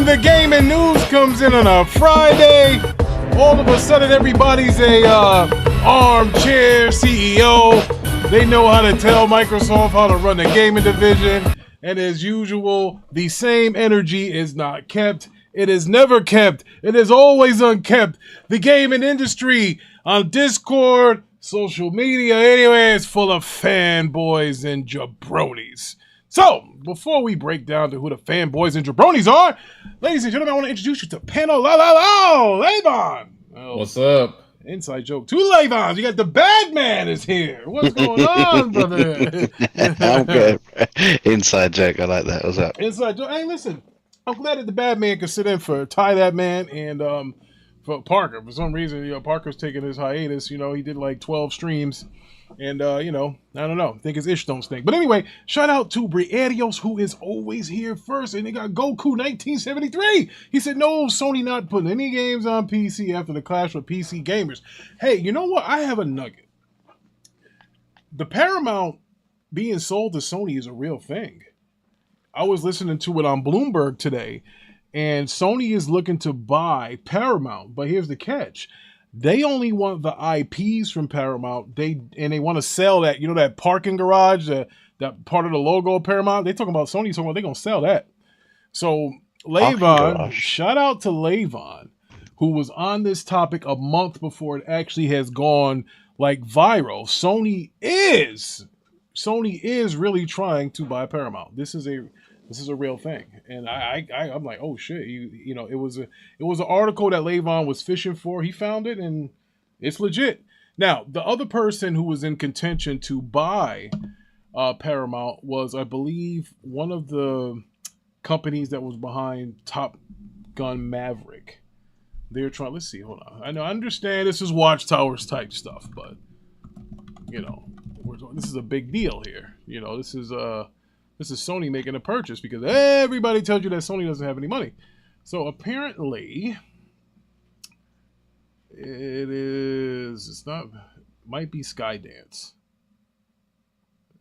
the gaming news comes in on a Friday, all of a sudden everybody's a armchair CEO. They know how to tell Microsoft how to run the gaming division. And as usual, the same energy is not kept. It is never kept. It is always unkept. The gaming industry on Discord, social media, anyway, is full of fanboys and jabronis. So, before we break down to who the fanboys and jabronis are, ladies and gentlemen, I want to introduce you to panel Lavon. Oh, what's up? Inside joke. Two Lavons. You got the Badman is here. What's going on, brother? I'm good. Inside joke. I like that. What's up? Inside joke. Hey, listen. I'm glad that the Badman could sit in for Ty That Man and for Parker. For some reason, Parker's taking his hiatus. He did like 12 streams. And, I don't know. I think his ish don't stink. But anyway, shout out to Briadios, who is always here first. And they got Goku 1973. He said, no, Sony not putting any games on PC after the clash with PC gamers. Hey, you know what? I have a nugget. The Paramount being sold to Sony is a real thing. I was listening to it on Bloomberg today. And Sony is looking to buy Paramount. But here's the catch. They only want the IPs from Paramount. They want to sell that, that parking garage, that part of the logo of Paramount. They talking about Sony, talking about they're gonna sell that. So Lavon, shout out to Lavon, who was on this topic a month before it actually has gone like viral. Sony is really trying to buy Paramount. This is a real thing, and I'm like, oh shit, it was an article that Lavon was fishing for. He found it, and it's legit. Now, the other person who was in contention to buy Paramount was, I believe, one of the companies that was behind Top Gun Maverick. They're trying. Let's see. Hold on. I understand this is Watchtowers type stuff, but this is a big deal here. This is Sony making a purchase because everybody tells you that Sony doesn't have any money. So apparently, might be Skydance.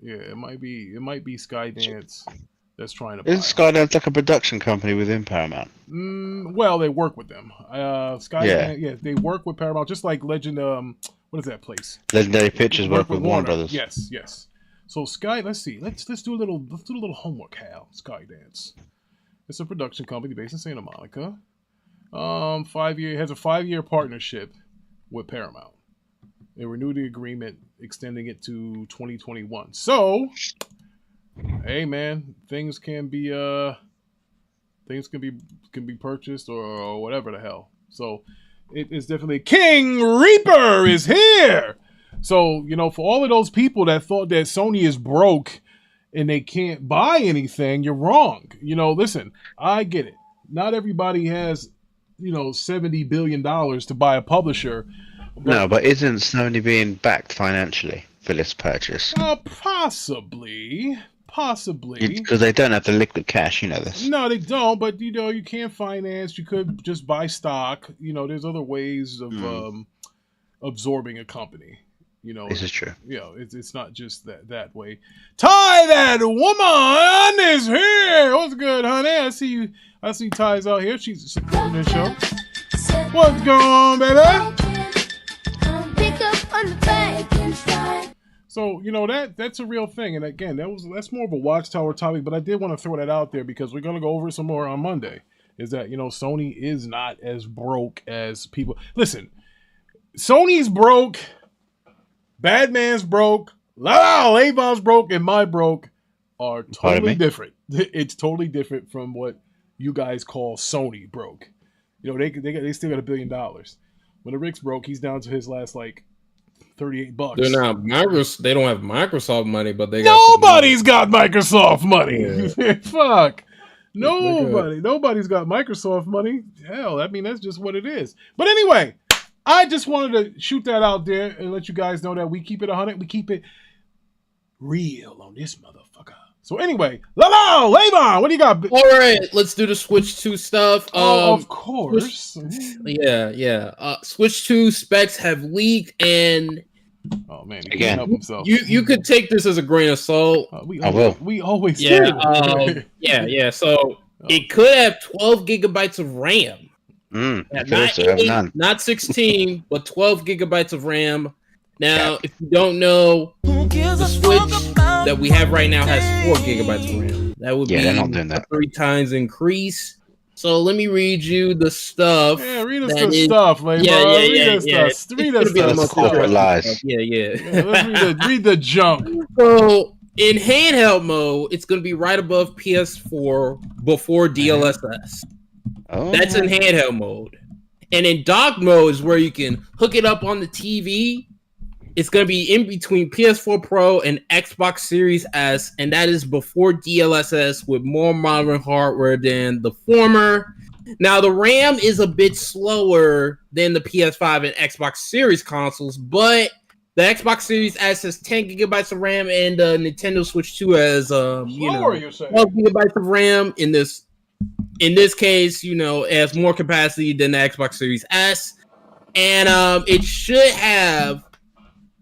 Yeah, it might be Skydance that's trying to buy. Isn't Skydance like a production company within Paramount? Well, they work with them. Skydance, they work with Paramount, just like Legend. What is that place? Legendary Pictures work with Warner Brothers. Yes. So let's see. Let's do a little homework, Hal. Skydance. It's a production company based in Santa Monica. 5-year has a 5-year partnership with Paramount. They renewed the agreement, extending it to 2021. So, hey man, things can be purchased or whatever the hell. So it is definitely King Reaper is here. So, for all of those people that thought that Sony is broke and they can't buy anything, you're wrong. Listen, I get it. Not everybody has, $70 billion to buy a publisher. But isn't Sony being backed financially for this purchase? Possibly. Because they don't have the liquid cash, this. No, they don't, but, you can't finance. You could just buy stock. There's other ways of absorbing a company. This is true. It's not just that way. Ty, that woman is here. What's good, honey? I see Ty's out here. She's supporting the show. What's going on, baby? So that's a real thing, and again, that's more of a Watchtower topic. But I did want to throw that out there because we're gonna go over it some more on Monday. Is that Sony is not as broke as people. Listen, Sony's broke. Badman's broke, Lavon's broke, and my broke are totally different. It's totally different from what you guys call Sony broke. They still got $1 billion. When the Rick's broke, he's down to his last like $38. They're not They don't have Microsoft money, but they nobody's got Microsoft money. Yeah. Fuck. Nobody's got Microsoft money. Hell, that's just what it is. But anyway. I just wanted to shoot that out there and let you guys know that we keep it 100. We keep it real on this motherfucker. So anyway, Lavon, what do you got? All right, let's do the Switch 2 stuff. Of course. Switch 2 specs have leaked, and oh man, he can't help himself. You could take this as a grain of salt. We always do. Yeah. So It could have 12 gigabytes of RAM. I could Not also have 8, none. not 16, but 12 gigabytes of RAM. Now, if you don't know, the Switch that we have right now has 4 gigabytes of RAM. That would be they're not doing that. a 3 times increase. So let me read you the stuff. Yeah, read us the stuff, Lavon. Read us the corporate lies. Let's read the junk. So in handheld mode, it's going to be right above PS4 before DLSS. Oh. That's in handheld mode. And in dock mode is where you can hook it up on the TV. It's going to be in between PS4 Pro and Xbox Series S, and that is before DLSS with more modern hardware than the former. Now, the RAM is a bit slower than the PS5 and Xbox Series consoles, but the Xbox Series S has 10 gigabytes of RAM, and the Nintendo Switch 2 has 12 gigabytes of RAM. In this case, it has more capacity than the Xbox Series S, and it should have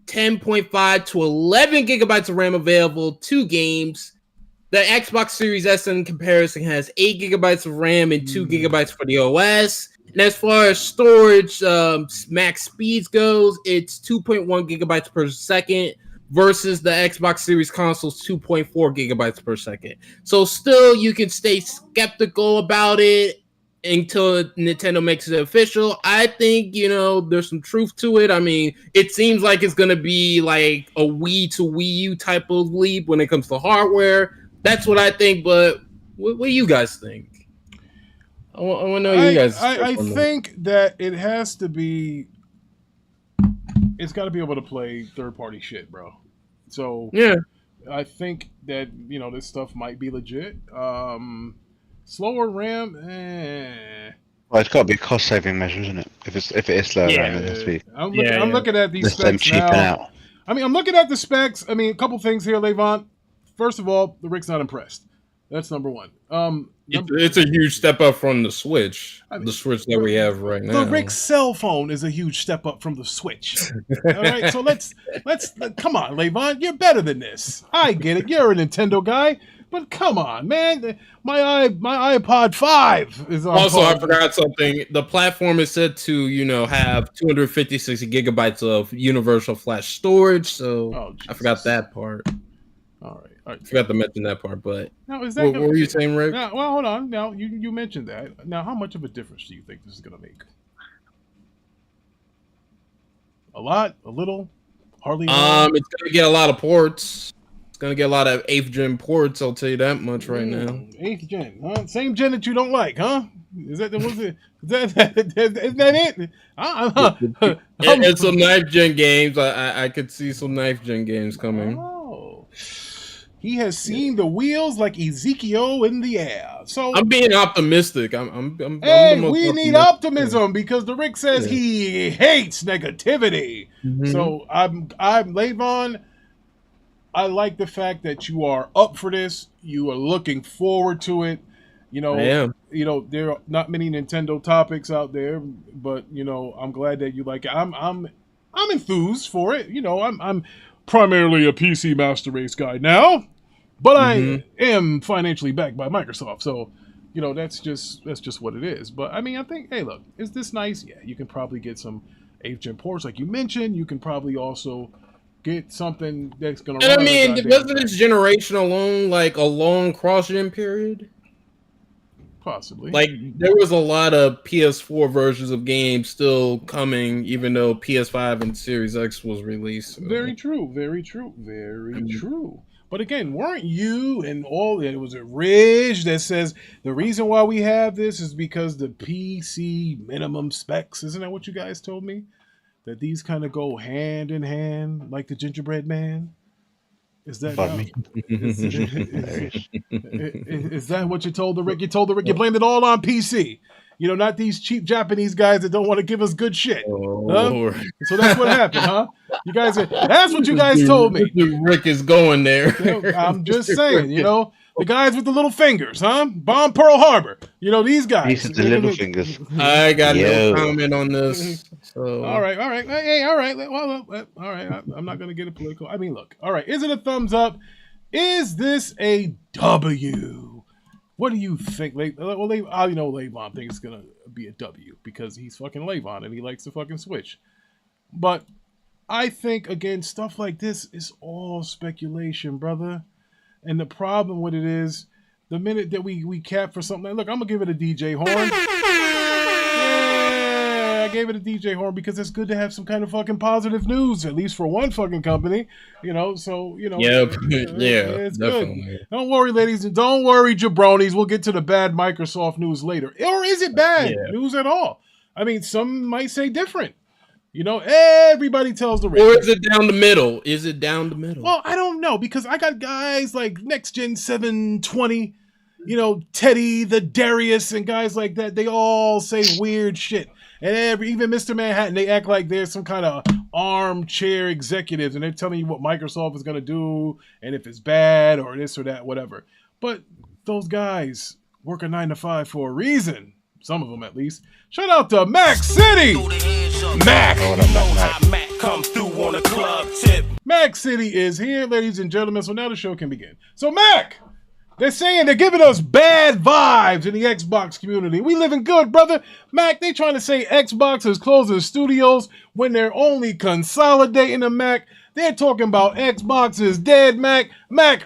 10.5 to 11 gigabytes of RAM available to games. The Xbox Series S in comparison has 8 gigabytes of RAM and 2 gigabytes for the OS. And as far as storage max speeds goes, it's 2.1 gigabytes per second versus the Xbox Series console's 2.4 gigabytes per second. So still, you can stay skeptical about it until Nintendo makes it official. I think, there's some truth to it. I mean, it seems like it's going to be like a Wii to Wii U type of leap when it comes to hardware. That's what I think, but what do you guys think? I want to know you guys. I think that it has to be... It's got to be able to play third-party shit, bro. So, yeah. I think that, this stuff might be legit. Slower RAM, Well, it's got to be a cost-saving measure, isn't it? If it is slower RAM, it has to be. I'm looking at these specs now. Out. I mean, I'm looking at the specs. I mean, a couple things here, Lavon. First of all, the Rick's not impressed. That's number one. It's a huge step up from the Switch. The Switch that we have right now. The Rick's cell phone is a huge step up from the Switch. All right, so let's come on, Lavon. You're better than this. I get it. You're a Nintendo guy. But come on, man! My iPod 5 is on. Also, I forgot something. The platform is said to, have 256 gigabytes of universal flash storage. So I forgot that part. All right. I forgot to mention that part. But now, is that what were you saying, Rick? Now, well, hold on. Now you mentioned that. Now, how much of a difference do you think this is going to make? A lot? A little? Hardly? It's going to get a lot of ports. Gonna get a lot of 8th gen ports, I'll tell you that much right now. 8th gen, huh? Same gen that you don't like, huh? Is that isn't that it? And some 9th gen games. I could see some 9th gen games coming. Oh, he has seen the wheels like Ezekiel in the air. So I'm being optimistic. We need optimism because the Rick says he hates negativity. Mm-hmm. So I'm Lavon. I like the fact that you are up for this. You are looking forward to it. I am. There are not many Nintendo topics out there, but I'm glad that you like it. I'm enthused for it. I'm primarily a PC Master Race guy now, but I am financially backed by Microsoft. So, that's just what it is. But I mean, I think, hey, look, is this nice? Yeah, you can probably get some 8th gen ports, like you mentioned. You can probably also get something that's gonna. And I mean, wasn't this generation alone like a long cross-gen period? Possibly. Like there was a lot of PS4 versions of games still coming, even though PS5 and Series X was released. So. Very true. Very true. Very true. But again, weren't you and all? It was a Ridge that says the reason why we have this is because the PC minimum specs. Isn't that what you guys told me? That these kind of go hand in hand, like the gingerbread man. Is that is that what you told the Rick? You told the Rick you blamed it all on PC. Not these cheap Japanese guys that don't want to give us good shit. Huh? So that's what happened, huh? You guys, that's what you guys told me. Rick is going there. I'm just saying, the guys with the little fingers, huh? Bomb Pearl Harbor. These guys. These are the little fingers. I got no comment on this. So. All right. Hey, all right. Well, all right. I'm not going to get it political. I mean, look. All right. Is it a thumbs up? Is this a W? What do you think? I know Lavon thinks it's gonna be a W because he's fucking Lavon and he likes to fucking switch. But I think again, stuff like this is all speculation, brother. And the problem with it is, the minute that we cap for something, look, I'm gonna give it a DJ horn. Yeah, I gave it a DJ horn because it's good to have some kind of fucking positive news, at least for one fucking company, So it's definitely. good. Don't worry, ladies, and don't worry, jabronis. We'll get to the bad Microsoft news later, or is it bad news at all? I mean, some might say different. Everybody tells the Or is it down the middle? Well, I don't know, because I got guys like Next Gen 720, Teddy, the Darius, and guys like that. They all say weird shit. And even Mr. Manhattan, they act like they're some kind of armchair executives, and they're telling you what Microsoft is going to do, and if it's bad, or this or that, whatever. But those guys work a 9 to 5 for a reason. Some of them, at least. Shout out to Mac City! Mac! Come through on a club tip. Mac City is here, ladies and gentlemen, so now the show can begin. So, Mac! They're giving us bad vibes in the Xbox community. We living good, brother. Mac, they trying to say Xbox is closing studios when they're only consolidating the Mac. They're talking about Xbox is dead, Mac. Mac,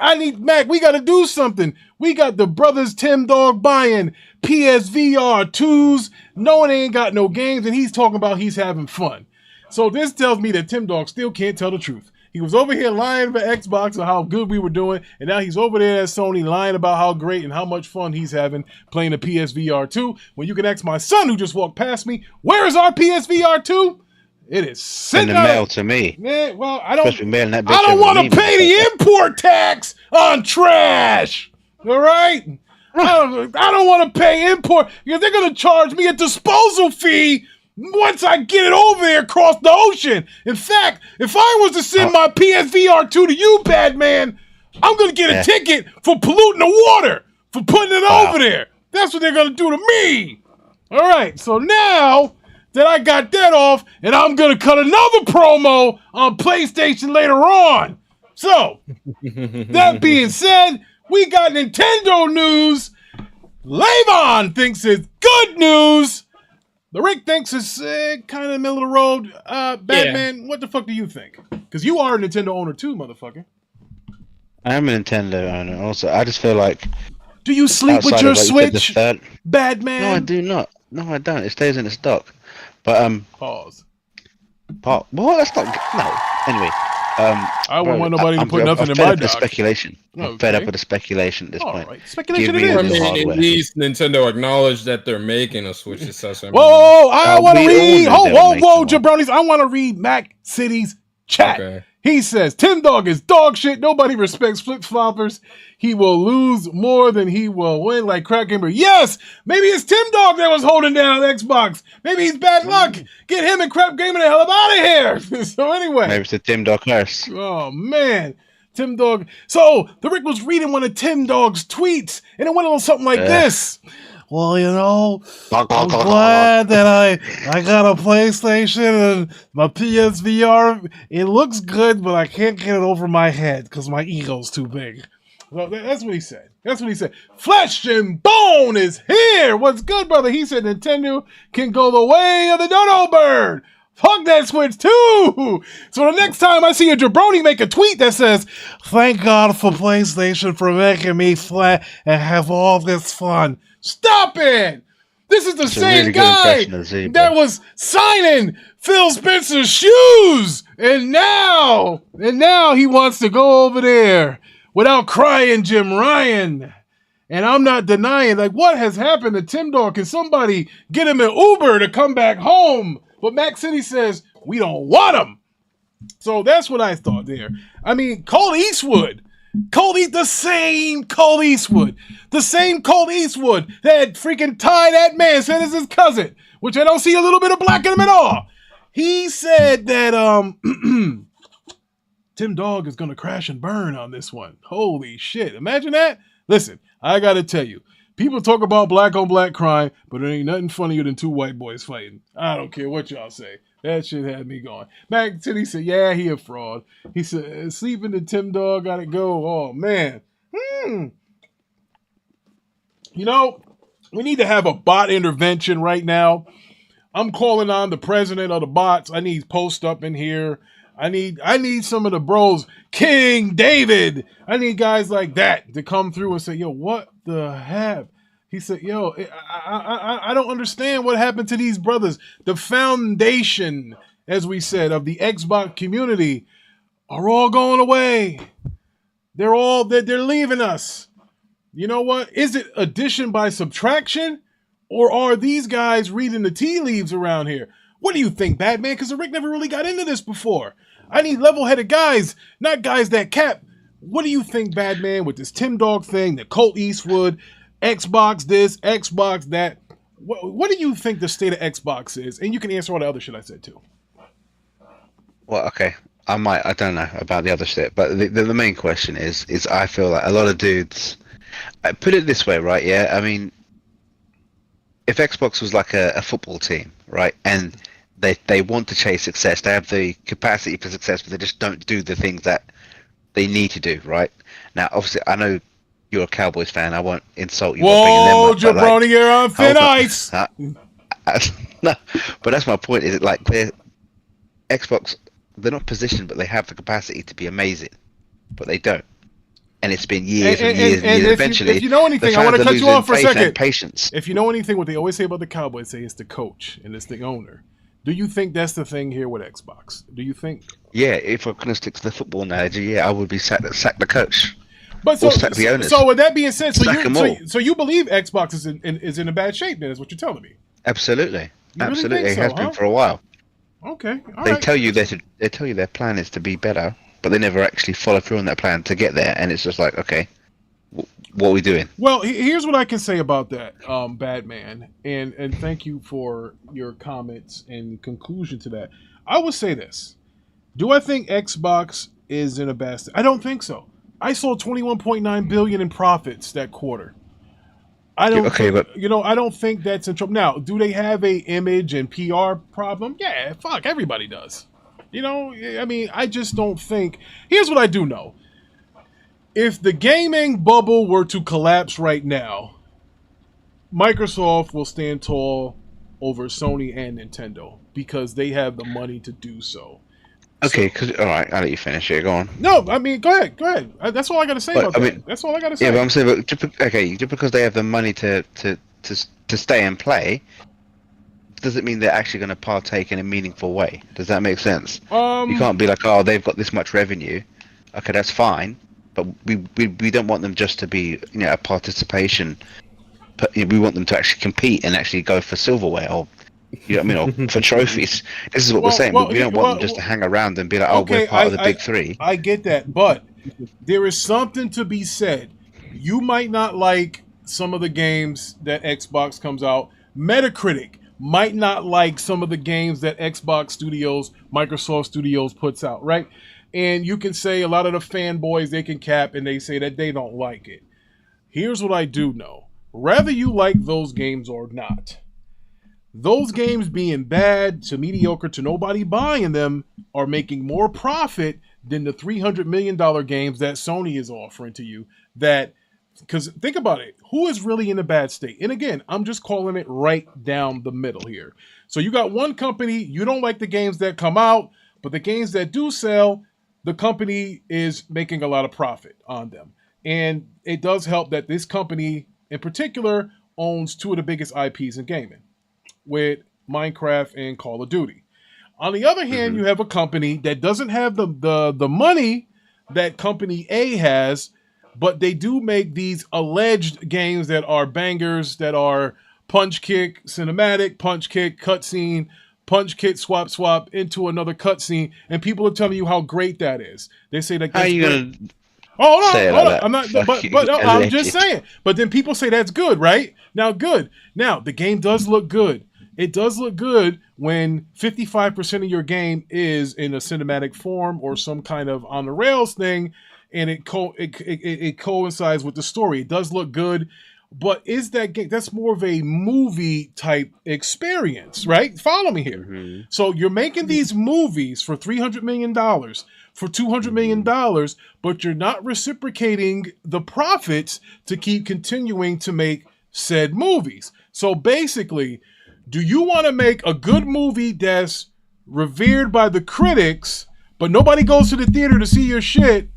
we got to do something. We got the brothers Tim Dog buying PSVR 2s, knowing they ain't got no games, and he's talking about he's having fun. So this tells me that Tim Dog still can't tell the truth. He was over here lying about Xbox and how good we were doing, and now he's over there at Sony lying about how great and how much fun he's having playing the PSVR 2. When you can ask my son who just walked past me, where is our PSVR 2? It is sitting in the mail to me. Man, well, I don't want to pay the import tax on trash. All right? I don't want to pay import because they're going to charge me a disposal fee once I get it over there across the ocean. In fact, if I was to send my PSVR 2 to you, bad man, I'm going to get a ticket for polluting the water, for putting it over there. That's what they're going to do to me. All right, so now that I got that off, and I'm going to cut another promo on PlayStation later on. So, that being said, we got Nintendo news. Lavon thinks it's good news. The Rick thinks it's kind of the middle of the road. Batman, what the fuck do you think? Because you are a Nintendo owner too, motherfucker. I am a Nintendo owner also. I just feel like... Do you sleep with your Switch, Batman? No, I do not. No, I don't. It stays in its dock. But, Pause. What? That's not... No. Anyway. I won't want nobody to put nothing in my dock. Speculation. I'm fed up with the speculation at this point. Right. Speculation Give me it the is. hardware. At least Nintendo acknowledged that they're making a Switch accessory. Whoa! I want to we read. all knew they were Whoa, making jabronis! I want to read Mac City's chat. Okay. He says Tim Dog is dog shit. Nobody respects flip floppers. He will lose more than he will win, like Crack Gamer. Yes, maybe it's Tim Dog that was holding down Xbox. Maybe he's bad luck. Get him and Crap Gamer the hell up out of here. So anyway, Maybe it's the Tim Dog curse. oh man, Tim Dog. So the Rick was reading one of Tim Dog's tweets, and it went on something like this. Well, I'm glad that I got a PlayStation and my PSVR. It looks good, but I can't get it over my head because my ego's too big. Well, that's what he said. Flesh and Bone is here. What's good, brother? He said Nintendo can go the way of the dodo bird. Fuck that Switch too. So the next time I see a jabroni make a tweet that says, "Thank God for PlayStation for making me flat and have all this fun." Stop it! This is the same really guy that was signing Phil Spencer's shoes, and now he wants to go over there without crying Jim Ryan. And I'm not denying, like, what has happened to Tim Dog? Can somebody get him an Uber to come back home? But Mac City says, we don't want him. So that's what I thought there. I mean, Colt Eastwood the same Colt Eastwood that freaking Ty that man said is his cousin, which I don't see a little bit of black in him at all. He said that Tim Dog is gonna crash and burn on this one. Holy shit. Imagine that. Listen, I gotta tell you, people talk about black on black crime, but there ain't nothing funnier than two white boys fighting. I don't care what y'all say. That shit had me going. Mac City said, yeah, he a fraud. He said, sleeping to Tim Dog, gotta go. Oh, man. You know, we need to have a bot intervention right now. I'm calling on the president of the bots. I need Post Up in here. I need some of the bros, King David. I need guys like that to come through and say, yo, what the heck? He said, yo, I don't understand what happened to these brothers. The foundation, as we said, of the Xbox community are all going away. They're leaving us. You know what? Is it addition by subtraction? Or are these guys reading the tea leaves around here? What do you think, Batman? Because Rick never really got into this before. I need level-headed guys, not guys that cap. What do you think, Batman, with this Tim Dog thing, the Colt Eastwood, Xbox this, Xbox that? What do you think the state of Xbox is? And you can answer all the other shit I said, too. Well, okay. I don't know about the other shit, but the main question is I feel like a lot of dudes... I put it this way, right? Yeah, I mean, if Xbox was like a football team, right, and they want to chase success, they have the capacity for success, but they just don't do the things that they need to do, right? Now, obviously, I know you're a Cowboys fan. I won't insult you. Whoa, jabroni, you're on thin ice. No, but that's my point. Is it like Xbox? They're not positioned, but they have the capacity to be amazing, but they don't. And it's been years and years and years. Eventually, if you know anything, I want to cut you off for a second. Patience. If you know anything, what they always say about the Cowboys, say it's the coach and it's the owner. Do you think that's the thing here with Xbox? Do you think? Yeah, if I'm going to stick to the football analogy, yeah, I would be sack the coach. But sack the owners. So with that being said, so you believe Xbox is in a bad shape? Then is what you're telling me? Absolutely, absolutely, really it has been for a while. Okay, they tell you their plan is to be better, but they never actually follow through on that plan to get there, and it's just like, okay, what are we doing? Well, here's what I can say about that, Batman, and thank you for your comments and conclusion to that. I would say this: do I think Xbox is in a bad state? I don't think so. I sold 21.9 billion in profits that quarter. I don't think that's in trouble. Now, do they have a image and PR problem? Yeah, fuck, everybody does. You know, I mean, I just don't think. Here's what I do know. If the gaming bubble were to collapse right now, Microsoft will stand tall over Sony and Nintendo because they have the money to do so. Okay, all right, I'll let you finish it. Go on. No, I mean, go ahead. That's all I got to say about that. That's all I got to say. Yeah, but I'm saying, just because they have the money to stay and play, doesn't mean they're actually going to partake in a meaningful way. Does that make sense? You can't be like, oh, they've got this much revenue. Okay, that's fine, but we don't want them just to be, a participation. But we want them to actually compete and actually go for silverware or. You know what I mean? Or for trophies. This is what we're saying. We don't want them just to hang around and be like, oh, we're part of the big three. I get that. But there is something to be said. You might not like some of the games that Xbox comes out. Metacritic might not like some of the games that Xbox Studios, Microsoft Studios puts out, right? And you can say a lot of the fanboys, they can cap and they say that they don't like it. Here's what I do know. Whether you like those games or not, those games being bad to mediocre to nobody buying them are making more profit than the $300 million games that Sony is offering to you. Because think about it, who is really in a bad state? And again, I'm just calling it right down the middle here. So you got one company, you don't like the games that come out, but the games that do sell, the company is making a lot of profit on them. And it does help that this company in particular owns two of the biggest IPs in gaming, with Minecraft and Call of Duty. On the other hand, you have a company that doesn't have the money that company A has, but they do make these alleged games that are bangers, that are punch kick, cinematic, punch kick, cutscene, punch kick, swap into another cutscene, and people are telling you how great that is. They say that. How are you gonna? Hold on. I'm not. But I'm just saying. But then people say that's good, right? Now, good. Now the game does look good. It does look good when 55% of your game is in a cinematic form or some kind of on the rails thing, and it coincides with the story. It does look good, but is that game? That's more of a movie type experience, right? Follow me here. So you're making these movies for $300 million, for $200 million, but you're not reciprocating the profits to keep continuing to make said movies. So basically, do you want to make a good movie that's revered by the critics, but nobody goes to the theater to see your shit?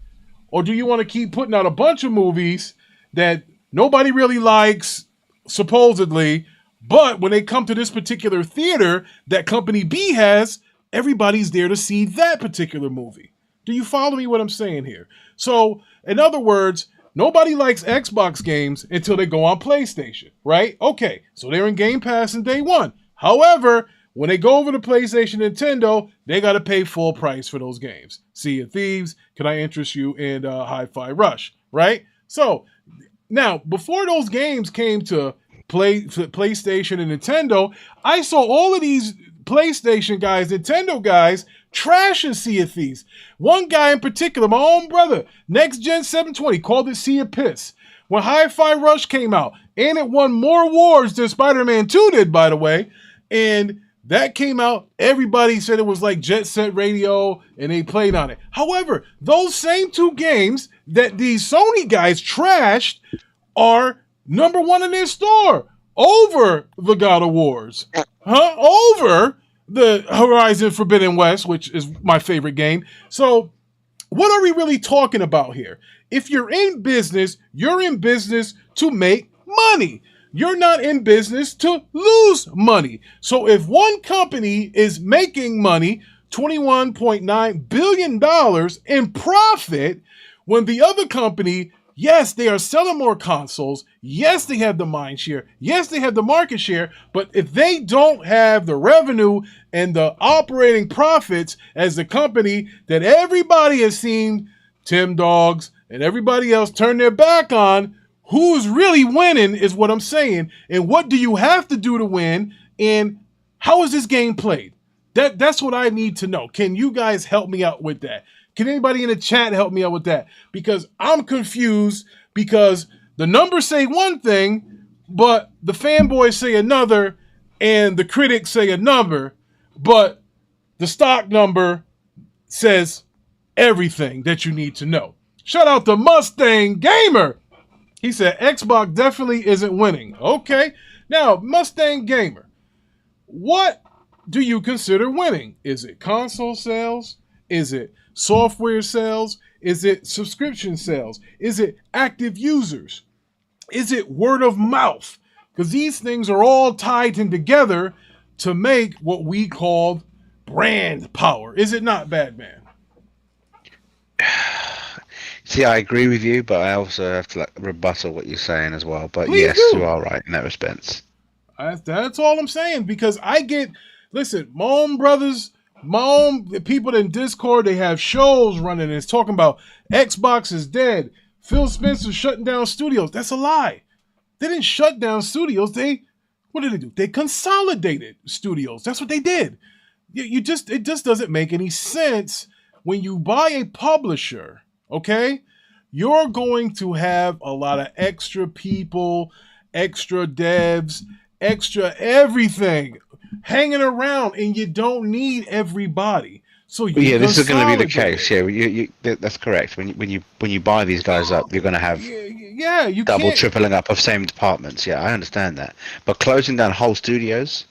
Or do you want to keep putting out a bunch of movies that nobody really likes, supposedly, but when they come to this particular theater that Company B has, everybody's there to see that particular movie? Do you follow me what I'm saying here? So, in other words, nobody likes Xbox games until they go on PlayStation, right? Okay, so they're in Game Pass in day one. However, when they go over to PlayStation, Nintendo, they got to pay full price for those games. Sea of Thieves, can I interest you in Hi-Fi Rush, right? So, now, before those games came to PlayStation and Nintendo, I saw all of these PlayStation guys, Nintendo guys, trashing Sea of Thieves. One guy in particular, my own brother, Next Gen 720, called it Sea of Piss. When Hi-Fi Rush came out, and it won more awards than Spider-Man 2 did, by the way, and that came out, everybody said it was like Jet Set Radio, and they played on it. However, those same two games that these Sony guys trashed are number one in their store over the God of Wars, over the Horizon Forbidden West, which is my favorite game. So what are we really talking about here? If you're in business to make money. You're not in business to lose money. So if one company is making money, $21.9 billion in profit, when the other company, yes, they are selling more consoles. Yes, they have the mind share. Yes, they have the market share. But if they don't have the revenue and the operating profits as the company that everybody has seen, Tim Dogs and everybody else, turn their back on, who's really winning is what I'm saying. And what do you have to do to win? And how is this game played? That's what I need to know. Can you guys help me out with that? Can anybody in the chat help me out with that? Because I'm confused, because the numbers say one thing, but the fanboys say another, and the critics say a number, but the stock number says everything that you need to know. Shout out to Mustang Gamer. He said Xbox definitely isn't winning. Okay. Now, Mustang Gamer, what do you consider winning? Is it console sales? Is it software sales? Is it subscription sales? Is it active users? Is it word of mouth? Because these things are all tied in together to make what we call brand power. Is it not, Badman? See, I agree with you, but I also have to rebuttal what you're saying as well. But Please yes, do. you are right in that respect. That's all I'm saying, because listen, my own brothers, my own people in Discord, they have shows running and it's talking about Xbox is dead. Phil Spencer's shutting down studios. That's a lie. They didn't shut down studios. What did they do? They consolidated studios. That's what they did. It just doesn't make any sense. When you buy a publisher, okay, you're going to have a lot of extra people, extra devs, extra everything hanging around, and you don't need everybody. So this is going to be the case. Yeah, that's correct. When you buy these guys up, you're going to have you tripling up of same departments. Yeah, I understand that. But closing down whole studios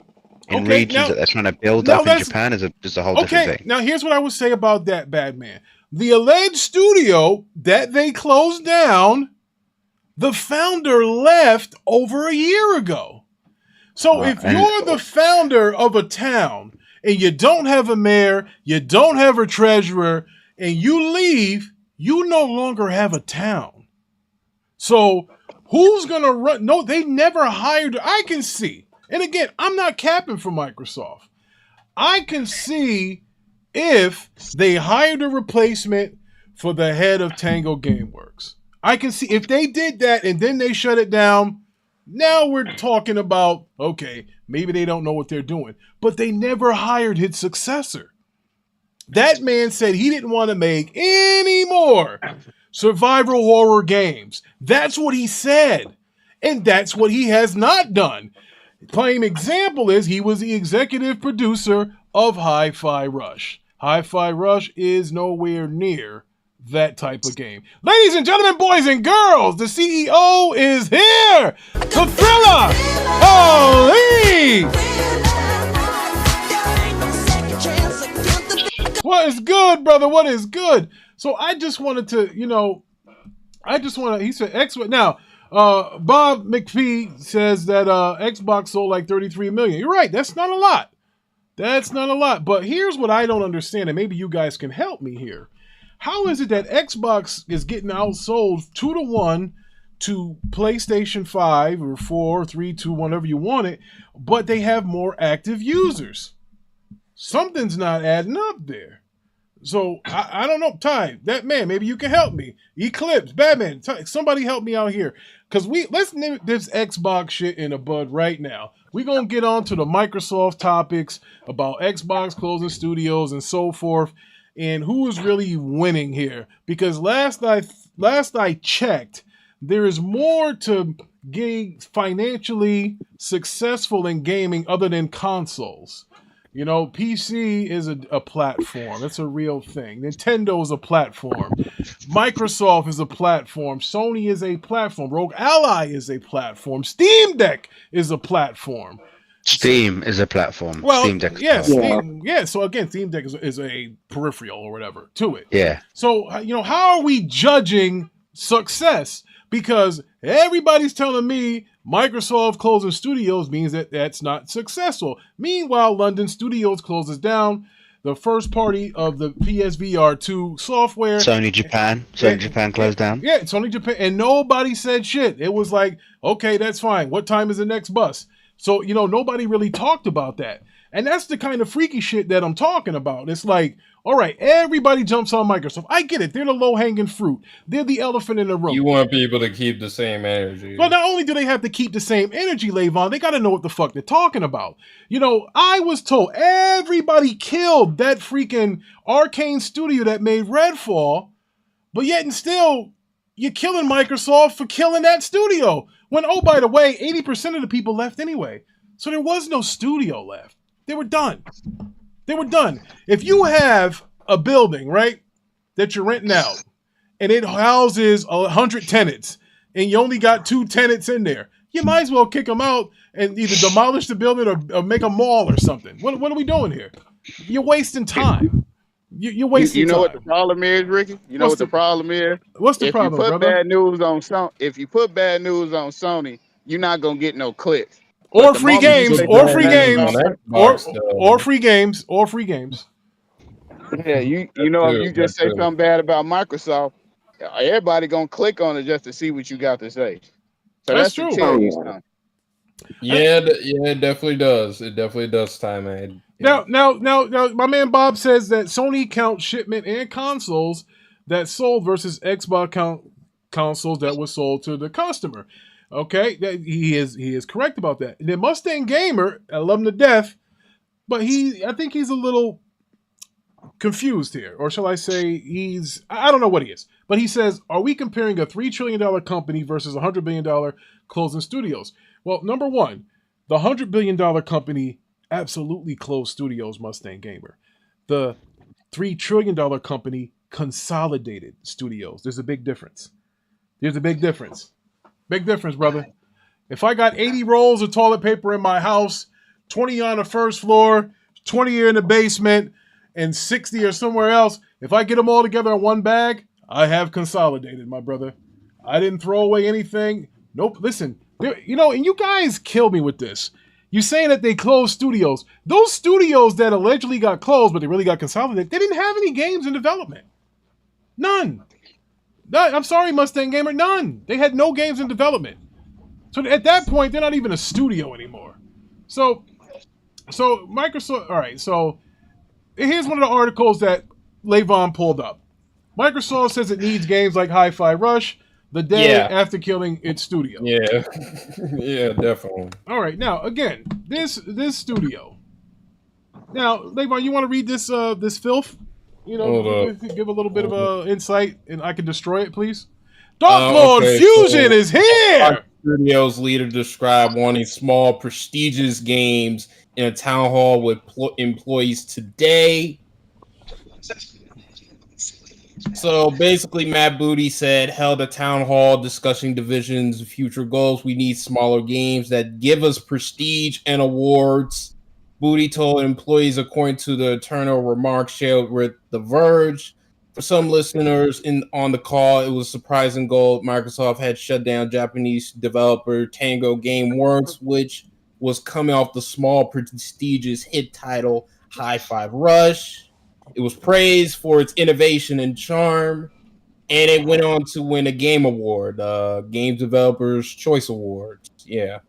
in regions that they're trying to build up in Japan is a whole different thing. Now here's what I would say about that, Badman. The alleged studio that they closed down, the founder left over a year ago. So if you're the founder of a town and you don't have a mayor, you don't have a treasurer, and you leave, you no longer have a town. So who's going to run? No, they never hired. I can see. And again, I'm not capping for Microsoft. I can see if they hired a replacement for the head of Tango Gameworks. I can see if they did that and then they shut it down. Now we're talking about, okay, maybe they don't know what they're doing. But they never hired his successor. That man said he didn't want to make any more survival horror games. That's what he said. And that's what he has not done. Prime example is he was the executive producer of Hi-Fi Rush. Hi-Fi Rush is nowhere near that type of game. Ladies and gentlemen, boys and girls, the CEO is here. The Thriller. Holy. What is good, brother? What is good? So I just wanted to, he said X. Now, Bob McPhee says that Xbox sold like 33 million. You're right. That's not a lot. But here's what I don't understand, and maybe you guys can help me here. How is it that Xbox is getting outsold 2-1 to PlayStation 5 or 4, 3, 2, whatever you want it, but they have more active users? Something's not adding up there. So I don't know, Ty, that man, maybe you can help me. Eclipse, Batman, Ty, somebody help me out here. Because let's nip this Xbox shit in the bud right now. We're going to get on to the Microsoft topics about Xbox closing studios and so forth, and who is really winning here. Because last I checked, there is more to getting financially successful in gaming other than consoles. PC is a platform. It's a real thing. Nintendo is a platform. Microsoft is a platform. Sony is a platform. Rog Ally is a platform. Steam Deck is a platform. Steam is a platform. Well, Steam Deck. So again, Steam Deck is a peripheral or whatever to it. Yeah. So, how are we judging success? Because everybody's telling me Microsoft closing studios means that that's not successful. Meanwhile, London Studios closes down the first party of the PSVR 2 software. Sony Japan closed down. Yeah, Sony Japan. And nobody said shit. It was like, okay, that's fine. What time is the next bus? So, nobody really talked about that. And that's the kind of freaky shit that I'm talking about. It's like, all right, everybody jumps on Microsoft. I get it. They're the low-hanging fruit. They're the elephant in the room. You want people to keep the same energy. Well, not only do they have to keep the same energy, Lavon, they got to know what the fuck they're talking about. I was told everybody killed that freaking Arcane studio that made Redfall, but yet and still, you're killing Microsoft for killing that studio. When, oh, by the way, 80% of the people left anyway. So there was no studio left. They were done. If you have a building, right, that you're renting out, and it houses 100 tenants, and you only got 2 tenants in there, you might as well kick them out and either demolish the building or make a mall or something. What are we doing here? You're wasting time. You're wasting time. You know what the problem is, Ricky? What the problem is? What's the problem, brother? If you put bad news on Sony, you're not going to get no clicks. Or free games. Or free games. Yeah, if you just say something bad about Microsoft, everybody gonna click on it just to see what you got to say. So that's true. Yeah, it definitely does. It definitely does, time, man. Now, my man Bob says that Sony counts shipment and consoles that sold versus Xbox count consoles that were sold to the customer. Okay, he is correct about that. And then Mustang Gamer, I love him to death, but I think he's a little confused here, or shall I say I don't know what he is. But he says, are we comparing a $3 trillion company versus a $100 billion closing studios? Well, number one, the $100 billion company absolutely closed studios, Mustang Gamer. The $3 trillion company consolidated studios. There's a big difference. Big difference, brother. If I got 80 rolls of toilet paper in my house, 20 on the first floor, 20 here in the basement, and 60 or somewhere else, if I get them all together in one bag, I have consolidated, my brother. I didn't throw away anything. Nope. Listen, and you guys kill me with this. You're saying that they closed studios. Those studios that allegedly got closed, but they really got consolidated, they didn't have any games in development. None. I'm sorry, Mustang Gamer, none. They had no games in development. So at that point, they're not even a studio anymore. So Microsoft, all right, so here's one of the articles that Lavon pulled up. Microsoft says it needs games like Hi-Fi Rush the day after killing its studio. Yeah. Yeah, definitely. All right, now, again, this studio. Now, Lavon, you want to read this filth? Give a little bit of a insight, and I can destroy it, please. Dark Lord Fusion is here! Studios leader described wanting small, prestigious games in a town hall with employees today. So basically, Matt Booty held a town hall discussing divisions, future goals. We need smaller games that give us prestige and awards. Booty told employees, according to the internal remarks shared with The Verge. For some listeners on the call, it was surprising goal. Microsoft had shut down Japanese developer Tango Gameworks, which was coming off the small, prestigious hit title Hi-Fi Rush. It was praised for its innovation and charm, and it went on to win a Game Award, Game Developers Choice Awards. Yeah.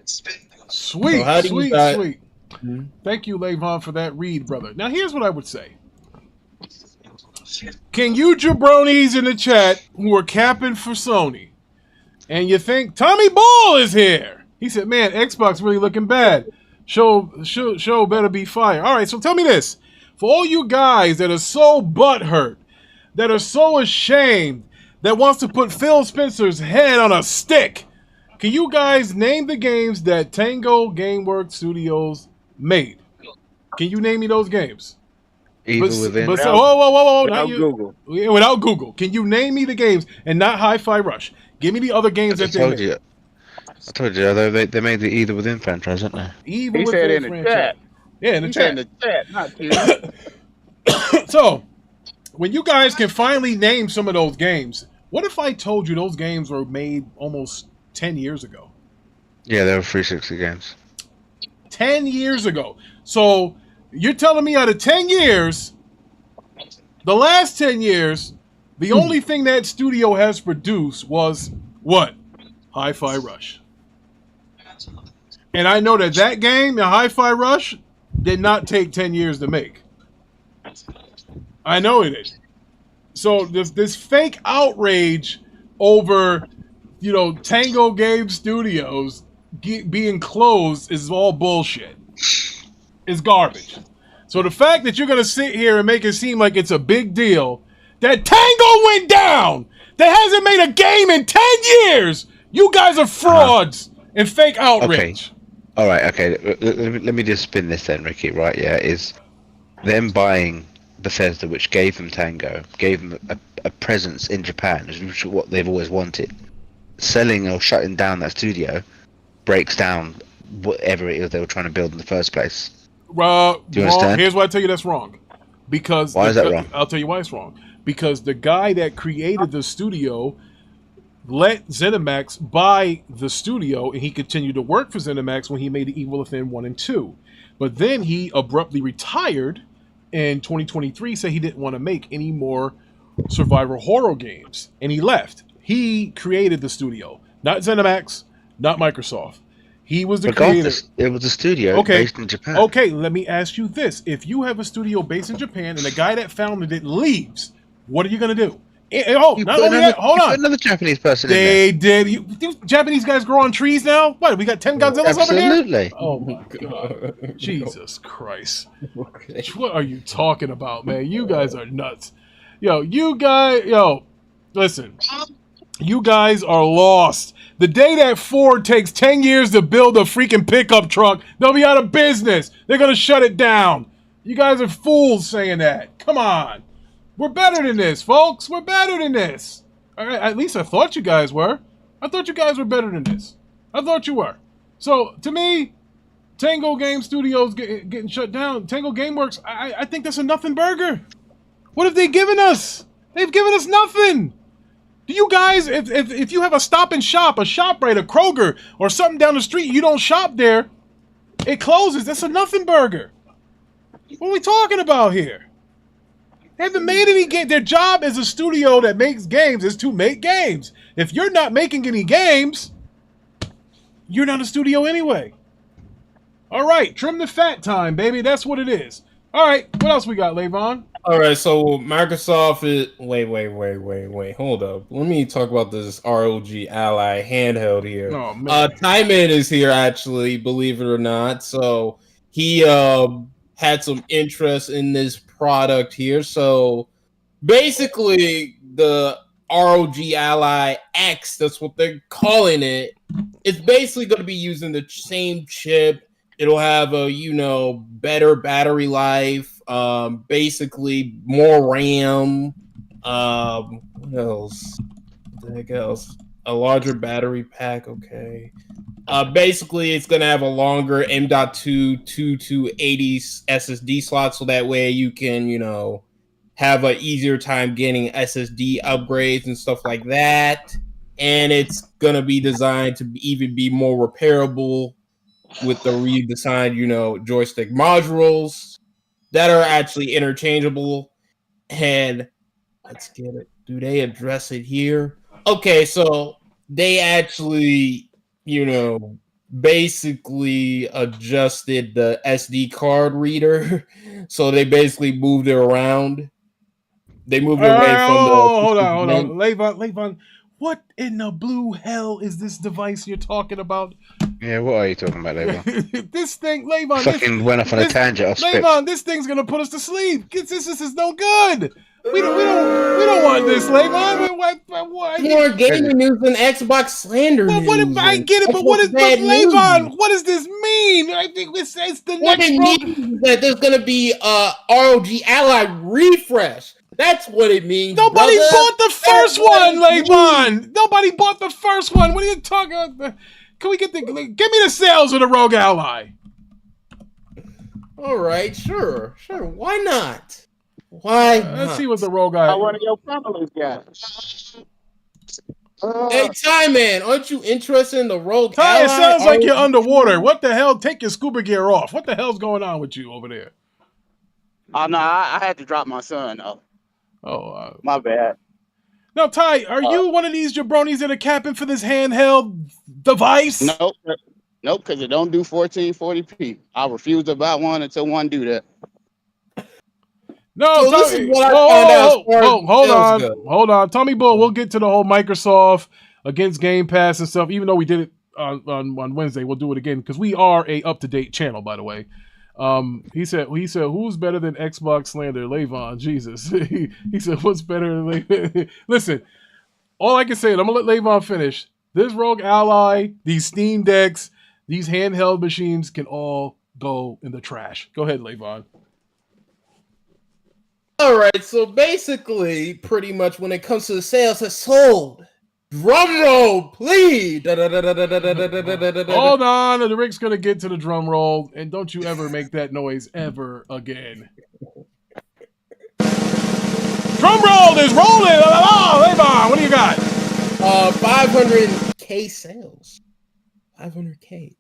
Sweet, So sweet. Mm-hmm. Thank you, Lavon, for that read, brother. Now, here's what I would say. Can you jabronis in the chat who are capping for Sony, and you think Tommy Ball is here? He said, man, Xbox really looking bad. Show better be fire. All right, so tell me this. For all you guys that are so butthurt, that are so ashamed, that wants to put Phil Spencer's head on a stick, can you guys name the games that Tango Gameworks Studios made? Can you name me those games? Within. Whoa. Without Google. Without Google. Can you name me the games and not Hi-Fi Rush? Give me the other games that they made. I told you, they made the Evil Within franchise, didn't they? He said in the chat. Yeah, in the chat. In the chat, not you. So, when you guys can finally name some of those games, what if I told you those games were made almost 10 years ago? Yeah, they were 360 games. 10 years ago. So, you're telling me out of 10 years, the last 10 years, the only thing that studio has produced was what? Hi-Fi Rush. And I know that game, the Hi-Fi Rush, did not take 10 years to make. I know it did. So this fake outrage over, Tango Game Studios being closed is all bullshit. It's garbage. So the fact that you're going to sit here and make it seem like it's a big deal, that Tango went down, that hasn't made a game in 10 years, you guys are frauds and fake outrage. Okay. All right, okay. Let me just spin this then, Ricky, right? Yeah, is them buying Bethesda, which gave them Tango, gave them a presence in Japan, which is what they've always wanted. Selling or shutting down that studio breaks down whatever it is they were trying to build in the first place. Do you understand? Here's why I tell you that's wrong. Because why is that wrong? I'll tell you why it's wrong. Because the guy that created the studio let ZeniMax buy the studio, and he continued to work for ZeniMax when he made the Evil Within 1 and 2. But then he abruptly retired in 2023, said he didn't want to make any more survival horror games, and he left. He created the studio, not ZeniMax, not Microsoft. He was the creator. It was a studio based in Japan. Okay, let me ask you this. If you have a studio based in Japan and the guy that founded it leaves, what are you going to do? Hold on. Another Japanese person they in there. did. Japanese guys grow on trees now? What, we got 10 Godzillas over here? Absolutely. Oh, my God. Jesus Christ. Okay. What are you talking about, man? You guys are nuts. Listen. You guys are lost. The day that Ford takes 10 years to build a freaking pickup truck, they'll be out of business. They're going to shut it down. You guys are fools saying that. Come on. We're better than this, folks. We're better than this. All right, at least I thought you guys were. I thought you guys were better than this. I thought you were. So, to me, Tango Game Studios getting shut down. Tango Gameworks, I think that's a nothing burger. What have they given us? They've given us nothing. Do you guys, if you have a Stop and Shop, a ShopRite, a Kroger, or something down the street, you don't shop there, it closes. That's a nothing burger. What are we talking about here? They haven't made any game. Their job as a studio that makes games is to make games. If you're not making any games, you're not a studio anyway. All right, trim the fat time, baby. That's what it is. All right, what else we got, Lavon? All right, so Microsoft is... Wait. Hold up. Let me talk about this ROG Ally handheld here. Oh, man. Tyman is here, actually, believe it or not. So he had some interest in this product here. So basically, the ROG Ally X, that's what they're calling it, it's basically going to be using the same chip. It'll have a, better battery life, basically more RAM, What else? What the heck else? A larger battery pack. Okay. Basically, it's gonna have a longer M.2 2280 SSD slot, so that way you can, have an easier time getting SSD upgrades and stuff like that. And it's gonna be designed to even be more repairable with the redesigned, joystick modules that are actually interchangeable. And let's get it. Do they address it here? Okay, so they actually, basically adjusted the SD card reader. So they basically moved it around. They moved it away from the. Hold on. Lavon, what in the blue hell is this device you're talking about? Yeah, what are you talking about, Lavon? This thing, Lavon. Fucking went off on a tangent off script. Lavon, this thing's gonna put us to sleep. This is no good. We don't want this, Lavon. What? More gaming news than Xbox slander news. I get it, but Lavon? What does this mean? I think it's the what next. It means that there's gonna be a ROG Ally refresh. That's what it means. Nobody bought the first one, Lavon. Nobody bought the first one. What are you talking about? Can we give me the sales of the Rog Ally? All right, sure. Why not? Let's see what the Rog Ally. One of your families got. Hey, Ty Man, aren't you interested in the Rog Ty, Ally? it sounds like you're underwater. What the hell? Take your scuba gear off. What the hell's going on with you over there? Oh no, I had to drop my son. My bad. Now, Ty, are you one of these jabronis that are capping for this handheld device? Nope, because it don't do 1440p. I refuse to buy one until one do that. No, so this is what I found out. Hold on. Tommy Bull, we'll get to the whole Microsoft against Game Pass and stuff, even though we did it on Wednesday. We'll do it again because we are a up-to-date channel, by the way. He said, who's better than Xbox slander? Lavon, Jesus. he said, what's better than Lavon? Listen, all I can say, and I'm going to let Lavon finish. This Rog Ally, these Steam Decks, these handheld machines can all go in the trash. Go ahead, Lavon. All right, so basically, pretty much when it comes to the sales, it's sold. Drum roll, please. Hold on, the Rick's gonna get to the drum roll, and don't you ever make that noise ever again. Drum roll is rolling. Lavon, what do you got? 500K sales. 500K.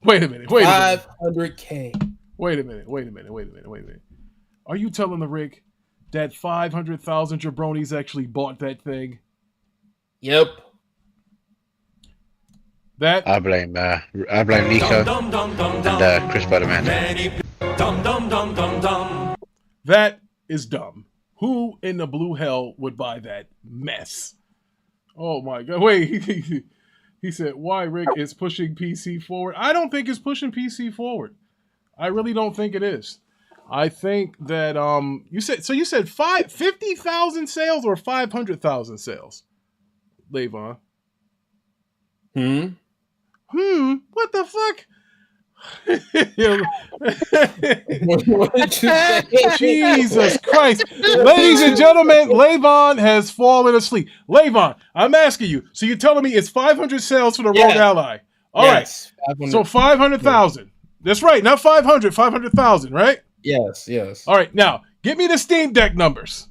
Wait a minute. 500K. Wait a minute. Are you telling the Rick that 500,000 jabronis actually bought that thing? Yep. That I blame Nico and Chris Butterman. That is dumb. Who in the blue hell would buy that mess? Oh my God! Wait, he said, "Why Rick is pushing PC forward?" I don't think it's pushing PC forward. I really don't think it is. I think that you said 50,000 sales or 500,000 sales. Lavon. What the fuck? What did you say? Jesus Christ. Ladies and gentlemen, Lavon has fallen asleep. Lavon, I'm asking you. So you're telling me it's 500 sales for the Rog Ally? All right. So 500,000. That's right. Not 500. 500,000, right? Yes. All right. Now, get me the Steam Deck numbers.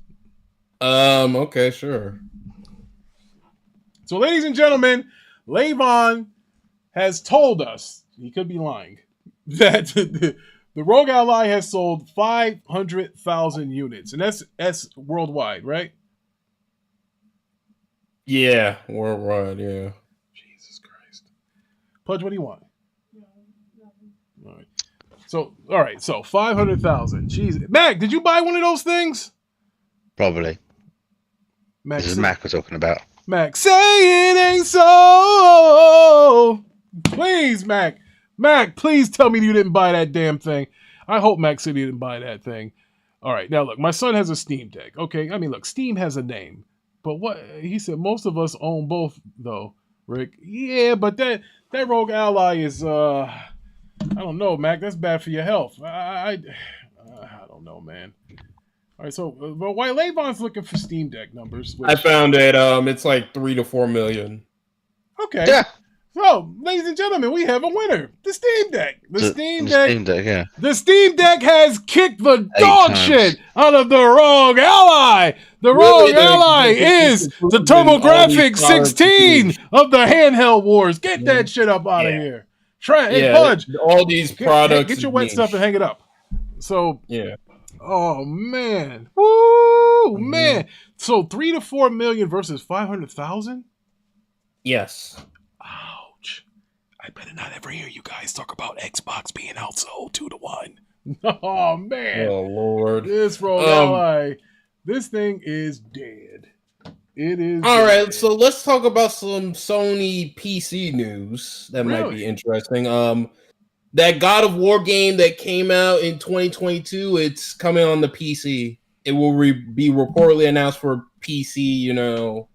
Okay, sure. So, ladies and gentlemen, Lavon has told us, he could be lying, that the Rog Ally has sold 500,000 units. And that's worldwide, right? Yeah, worldwide, yeah. Jesus Christ. Pudge, what do you want? All right. So 500,000. Jeez. Mac, did you buy one of those things? Probably. Mac, This is Mac we're talking about. Mac, say it ain't so. Please, Mac. Mac, please tell me you didn't buy that damn thing. I hope Mac said he didn't buy that thing. All right. Now, look, my son has a Steam Deck. Okay. I mean, look, Steam has a name. But what he said, most of us own both, though, Rick. Yeah, but that Rog Ally is, I don't know, Mac. That's bad for your health. I don't know, man. All right, so but while Lavon's looking for Steam Deck numbers, I found it. It's like 3 to 4 million. Okay. Yeah. So, ladies and gentlemen, we have a winner. The Steam Deck. The Steam Deck. Steam Deck, yeah. The Steam Deck has kicked the dog shit out of the Rog Ally. The Rog Ally is the TurboGrafx 16 of the handheld wars. Get that shit up out of here. Hey, Pudge. All these products. Get your wet stuff and hang it up. So, yeah. Oh, man. Woo, man. So, 3 to 4 million versus 500,000? Yes. Ouch. I better not ever hear you guys talk about Xbox being outsold 2 to 1. Oh, man. Oh, Lord. This Rog Ally, this thing is dead. It is all dead. right, so let's talk about some Sony PC news that might be interesting. That God of War game that came out in 2022, it's coming on the PC. It will be reportedly announced for PC, imminently.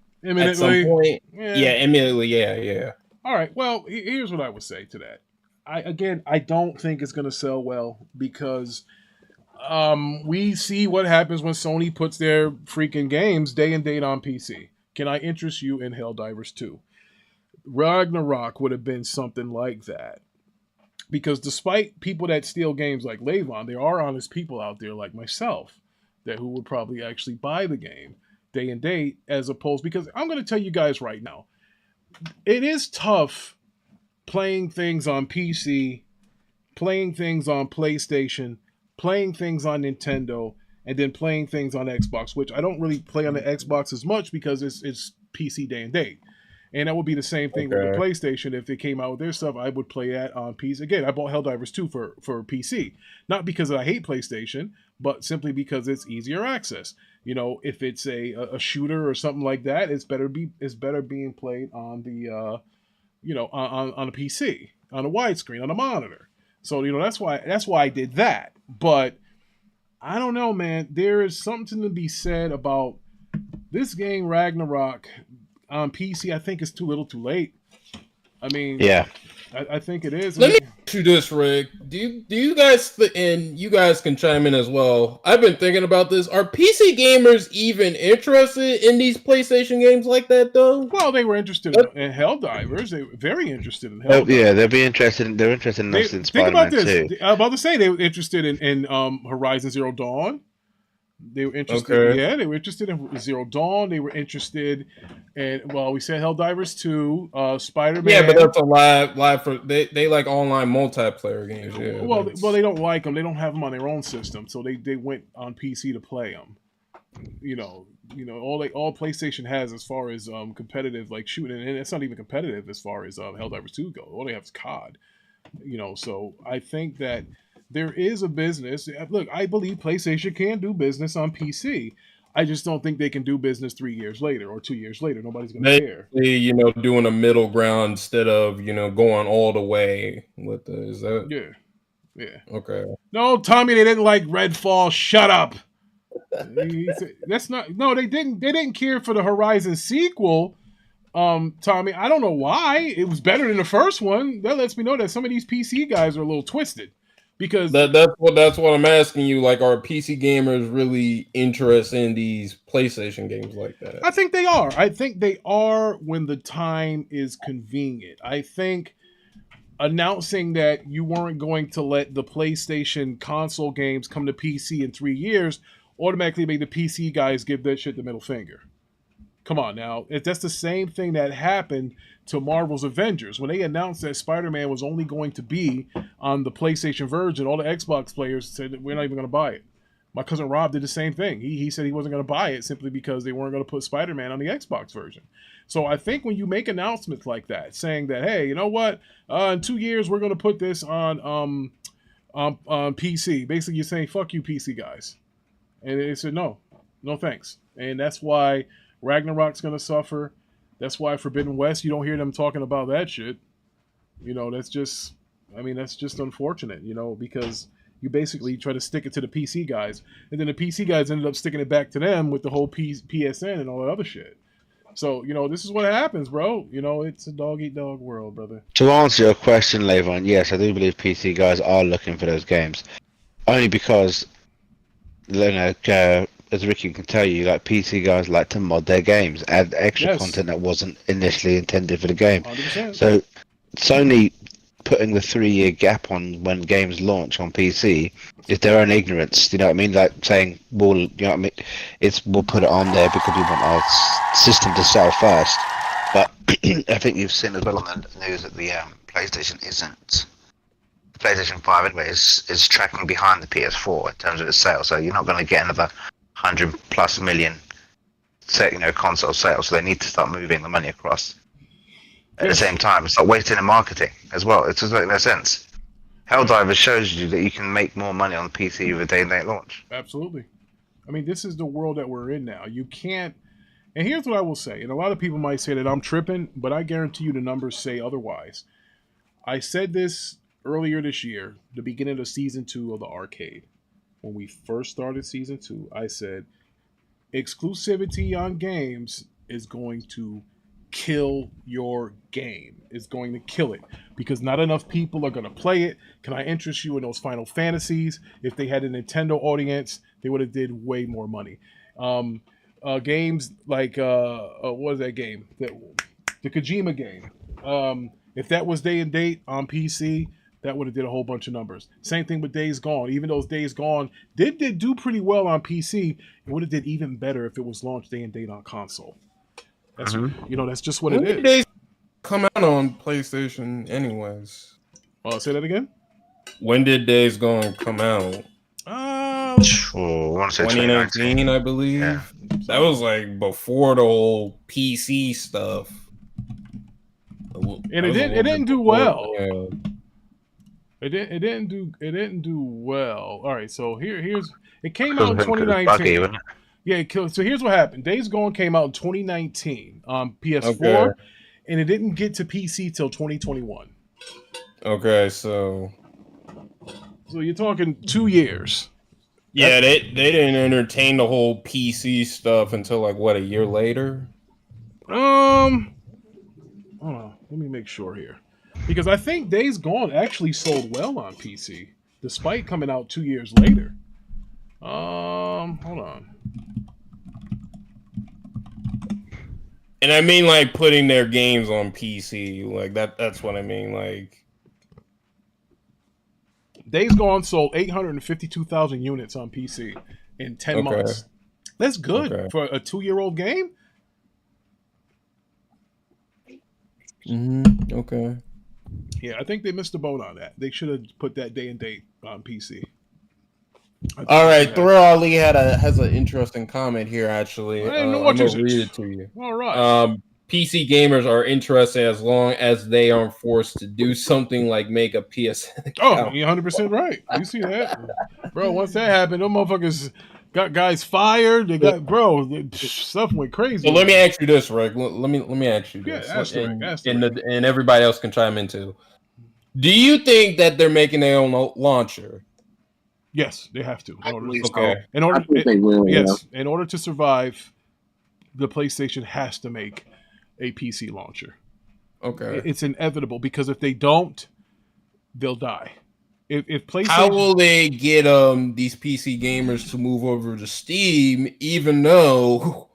At some point. Yeah, imminently. Yeah. All right. Well, here's what I would say to that. I don't think it's going to sell well because we see what happens when Sony puts their freaking games day and date on PC. Can I interest you in Helldivers 2? Ragnarok would have been something like that. Because despite people that steal games like Lavon, there are honest people out there like myself who would probably actually buy the game day and date as opposed, because I'm going to tell you guys right now, it is tough playing things on PC, playing things on PlayStation, playing things on Nintendo, and then playing things on Xbox, which I don't really play on the Xbox as much because it's PC day and date. And that would be the same thing with the PlayStation. If they came out with their stuff, I would play that on PC. Again, I bought Helldivers 2 for PC. Not because I hate PlayStation, but simply because it's easier access. If it's a shooter or something like that, it's better being played on the on a PC, on a widescreen, on a monitor. So that's why I did that. But I don't know, man. There is something to be said about this game Ragnarok on PC. I think it's too little, too late. I mean, yeah, I think it is. Let me ask you this, Rick. Do you guys and you guys can chime in as well? I've been thinking about this. Are PC gamers even interested in these PlayStation games like that, though? Well, they were interested in Helldivers. They were very interested in Helldivers. Yeah, they'll be interested. They're interested in us in Spider-Man too. I'm about to say they were interested in Horizon Zero Dawn. They were interested. Yeah, they were interested in Zero Dawn. They were interested in, we said Helldivers 2, Spider-Man. Yeah, but that's a live for they like online multiplayer games. Yeah, well, they don't like them. They don't have them on their own system, so they went on PC to play them. All PlayStation has as far as competitive like shooting, and it's not even competitive as far as Helldivers 2 go. All they have is COD. So I think that there is a business. Look, I believe PlayStation can do business on PC. I just don't think they can do business 3 years later or 2 years later. Nobody's going to care. Doing a middle ground instead of, going all the way with is that? Yeah. Okay. No, Tommy, they didn't like Redfall. Shut up. That's not. No, they didn't. They didn't care for the Horizon sequel. Tommy, I don't know why. It was better than the first one. That lets me know that some of these PC guys are a little twisted. Because that's what I'm asking you. Like, are PC gamers really interested in these PlayStation games like that? I think they are. I think they are when the time is convenient. I think announcing that you weren't going to let the PlayStation console games come to PC in 3 years automatically made the PC guys give that shit the middle finger. Come on now. That's the same thing that happened to Marvel's Avengers. When they announced that Spider-Man was only going to be on the PlayStation version, all the Xbox players said that we're not even going to buy it. My cousin Rob did the same thing. He said he wasn't going to buy it simply because they weren't going to put Spider-Man on the Xbox version. So I think when you make announcements like that, saying that, hey, you know what? In 2 years, we're going to put this on PC. Basically, you're saying, fuck you, PC guys. And they said, no thanks. And that's why Ragnarok's going to suffer. That's why Forbidden West, you don't hear them talking about that shit. That's just unfortunate, because you basically try to stick it to the PC guys. And then the PC guys ended up sticking it back to them with the whole PSN and all that other shit. So, this is what happens, bro. It's a dog-eat-dog world, brother. To answer your question, Lavon, yes, I do believe PC guys are looking for those games. Only because, as Ricky can tell you, like PC guys like to mod their games, add extra Yes. content that wasn't initially intended for the game. 100%. So Sony putting the 3-year gap on when games launch on PC is their own ignorance. You know what I mean? Like saying, "We'll," you know what I mean? We'll put it on there because we want our system to sell first. But I think you've seen as well on the news that the PlayStation 5 anyway is tracking behind the PS4 in terms of its sales. So you're not going to get another 100+ million, console sales. So they need to start moving the money across. At the same time, it's not wasting in marketing as well. It doesn't make no sense. Helldivers shows you that you can make more money on PC with a day-and-date launch. Absolutely. I mean, this is the world that we're in now. You can't. And here's what I will say. And a lot of people might say that I'm tripping, but I guarantee you the numbers say otherwise. I said this earlier this year, the beginning of season 2 of the arcade. When we first started season 2, I said exclusivity on games is going to kill your game. It's going to kill it because not enough people are going to play it. Can I interest you in those Final Fantasies? If they had a Nintendo audience, they would have did way more money. Games like what is that game? The Kojima game. If that was day and date on PC, that would have did a whole bunch of numbers. Same thing with Days Gone. Even those Days Gone did do pretty well on PC. It would have did even better if it was launched day and date on console. That's that's just what it is. When did Days come out on PlayStation, anyways? Say that again. When did Days Gone come out? I want to say 2019, I believe. Yeah. That was like before the whole PC stuff. And it didn't do well. Yeah. It didn't do well. All right, so here's it came out in 2019. Yeah, so here's what happened. Days Gone came out in 2019 on PS4, and it didn't get to PC till 2021. Okay, so you're talking 2 years. Yeah, they didn't entertain the whole PC stuff until like what, a year later? Hold on, let me make sure here, because I think Days Gone actually sold well on PC, despite coming out 2 years later. Hold on. And I mean, like, putting their games on PC, like that's what I mean. Like, Days Gone sold 852,000 units on PC in 10 months. That's good for a 2-year-old game. Okay. Yeah, I think they missed the boat on that. They should have put that day and date on PC. All right, Thor Ali has an interesting comment here. Actually, I didn't know I'm gonna read it to you. All right. PC gamers are interested as long as they aren't forced to do something like make a PSN account. Oh, you're 100% right. You see that, bro? Once that happened, them motherfuckers got guys fired. They got stuff went crazy. So let me ask you this, Rick. Let me ask you this, and everybody else can chime in too. Do you think that they're making their own launcher? Yes, they have to. In order to survive, the PlayStation has to make a PC launcher. Okay, it's inevitable because if they don't, they'll die. If PlayStation, how will they get these PC gamers to move over to Steam, even though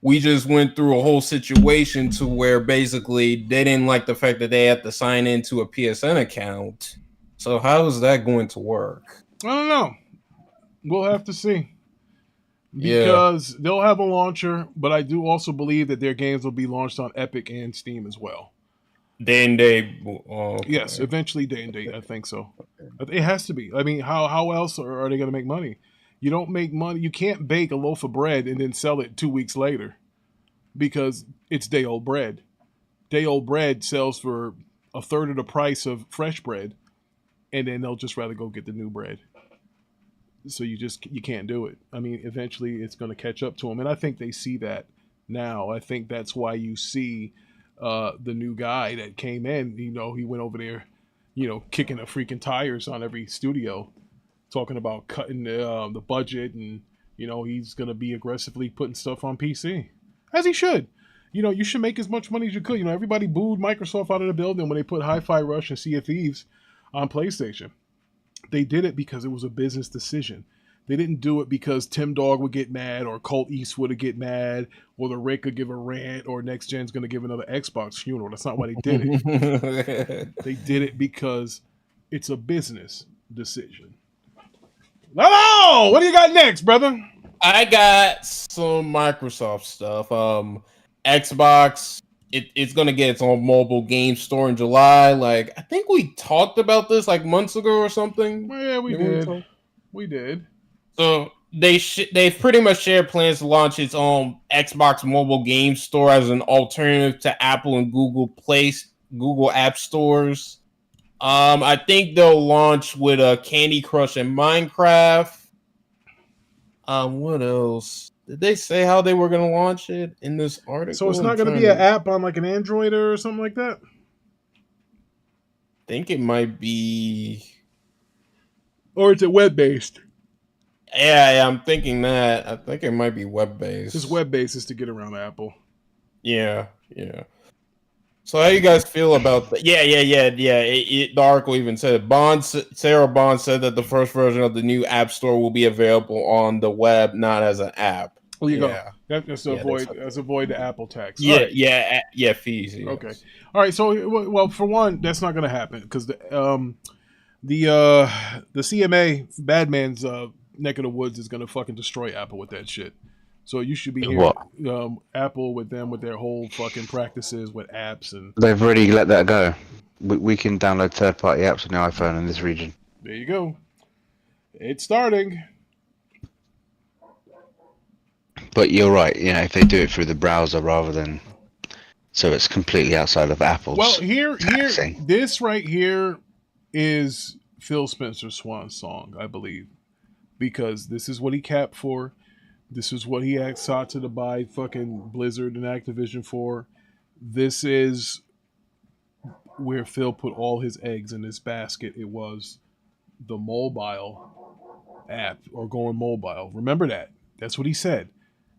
we just went through a whole situation to where basically they didn't like the fact that they had to sign into a PSN account? So how is that going to work? I don't know. We'll have to see. Because they'll have a launcher, but I do also believe that their games will be launched on Epic and Steam as well. Day and date. Yes, eventually day and date. I think so. It has to be. I mean, how else are they going to make money? You don't make money. You can't bake a loaf of bread and then sell it 2 weeks later because it's day-old bread. Day-old bread sells for a third of the price of fresh bread, and then they'll just rather go get the new bread. So you can't do it. I mean, eventually it's going to catch up to them, and I think they see that now. I think that's why you see the new guy that came in. He went over there, kicking the freaking tires on every studio, talking about cutting the budget, and he's going to be aggressively putting stuff on PC, as he should. You should make as much money as you could. Everybody booed Microsoft out of the building when they put Hi-Fi Rush and Sea of Thieves on PlayStation. They did it because it was a business decision. They didn't do it because Tim Dog would get mad, or Colt Eastwood would get mad, or the Rick could give a rant, or Next Gen's going to give another Xbox funeral. That's not why they did it. They did it because it's a business decision. Hello! What do you got next, brother? I got some Microsoft stuff. Xbox, it's going to get its own mobile game store in July. Like, I think we talked about this like months ago or something. Well, yeah, we did. We did. So they've pretty much shared plans to launch its own Xbox mobile game store as an alternative to Apple and Google App Stores. I think they'll launch with Candy Crush and Minecraft. What else? Did they say how they were going to launch it in this article? So it's not going to be an app on like an Android or something like that? I think it might be... Or is it web-based? Yeah, I'm thinking that. I think it might be web-based. It's web-based is to get around Apple. Yeah. So how you guys feel about that? Yeah. The article even said Sarah Bond said that the first version of the new App Store will be available on the web, not as an app. Well, you go. That's to avoid the Apple tax. Yeah, right. yeah, fees. Yes. Okay. All right. So, well, for one, that's not going to happen because the CMA Badman's neck of the woods is going to fucking destroy Apple with that shit. So you should be hearing Apple with them with their whole fucking practices with apps and. They've already let that go. We can download third-party apps on the iPhone in this region. There you go. It's starting. But you're right. You know, if they do it through the browser rather than, so it's completely outside of Apple's. Well, here, this right here is Phil Spencer's swan song, I believe, because this is what he capped for. This is what he asked Satya to buy fucking Blizzard and Activision for. This is where Phil put all his eggs in this basket. It was the mobile app or going mobile. Remember that. That's what he said.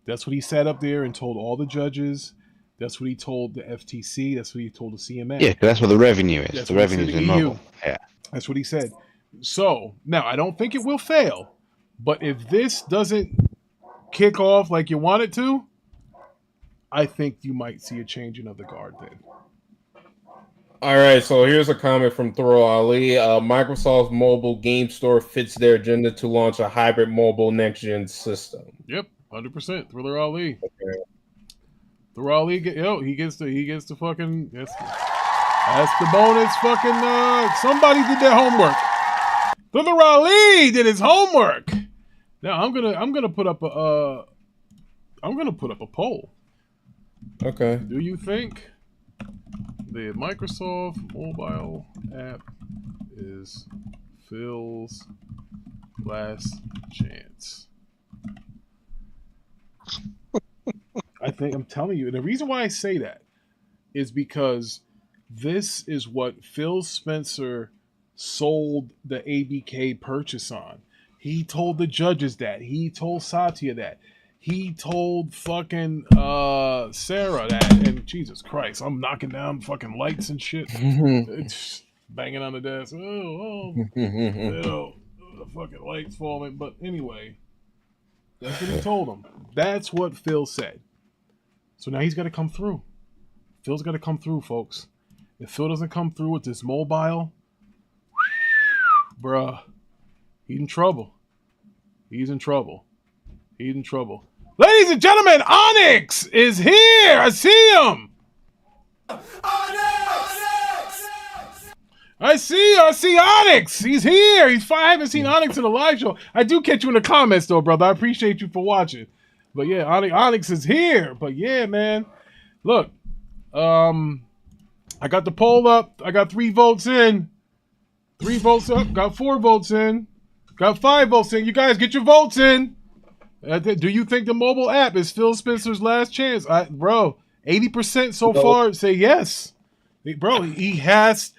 That's what he sat up there and told all the judges. That's what he told the FTC. That's what he told the CMA. Yeah, that's what the revenue is. That's the revenue is in mobile. Yeah. That's what he said. So, now, I don't think it will fail. But if this doesn't kick off like you want it to, I think you might see a changing of the guard then. All right, so here's a comment from Thor Ali. Microsoft's mobile game store fits their agenda to launch a hybrid mobile next-gen system. Yep, 100%. Thriller Ali. Okay. Thriller Ali, he gets the fucking. That's the bonus. Fucking somebody did their homework. Thriller Ali did his homework. Now I'm gonna put up a poll. Okay. Do you think the Microsoft mobile app is Phil's last chance? I'm telling you, and the reason why I say that is because this is what Phil Spencer sold the ABK purchase on. He told the judges that. He told Satya that. He told fucking Sarah that. And Jesus Christ, I'm knocking down fucking lights and shit. Banging on the desk. The fucking lights falling. But anyway, that's what he told him. That's what Phil said. So now he's got to come through. Phil's got to come through, folks. If Phil doesn't come through with this mobile, bruh, he's in trouble. He's in trouble. He's in trouble. Ladies and gentlemen, Onyx is here. I see him. I see Onyx. He's here. I haven't seen Onyx in a live show. I do catch you in the comments, though, brother. I appreciate you for watching. But yeah, Onyx is here. But yeah, man. Look, I got the poll up. I got 3 votes in. 3 votes up. Got 4 votes in. Got 5 votes in. You guys get your votes in. Do you think the mobile app is Phil Spencer's last chance? Bro, 80% so far say yes. Bro, he has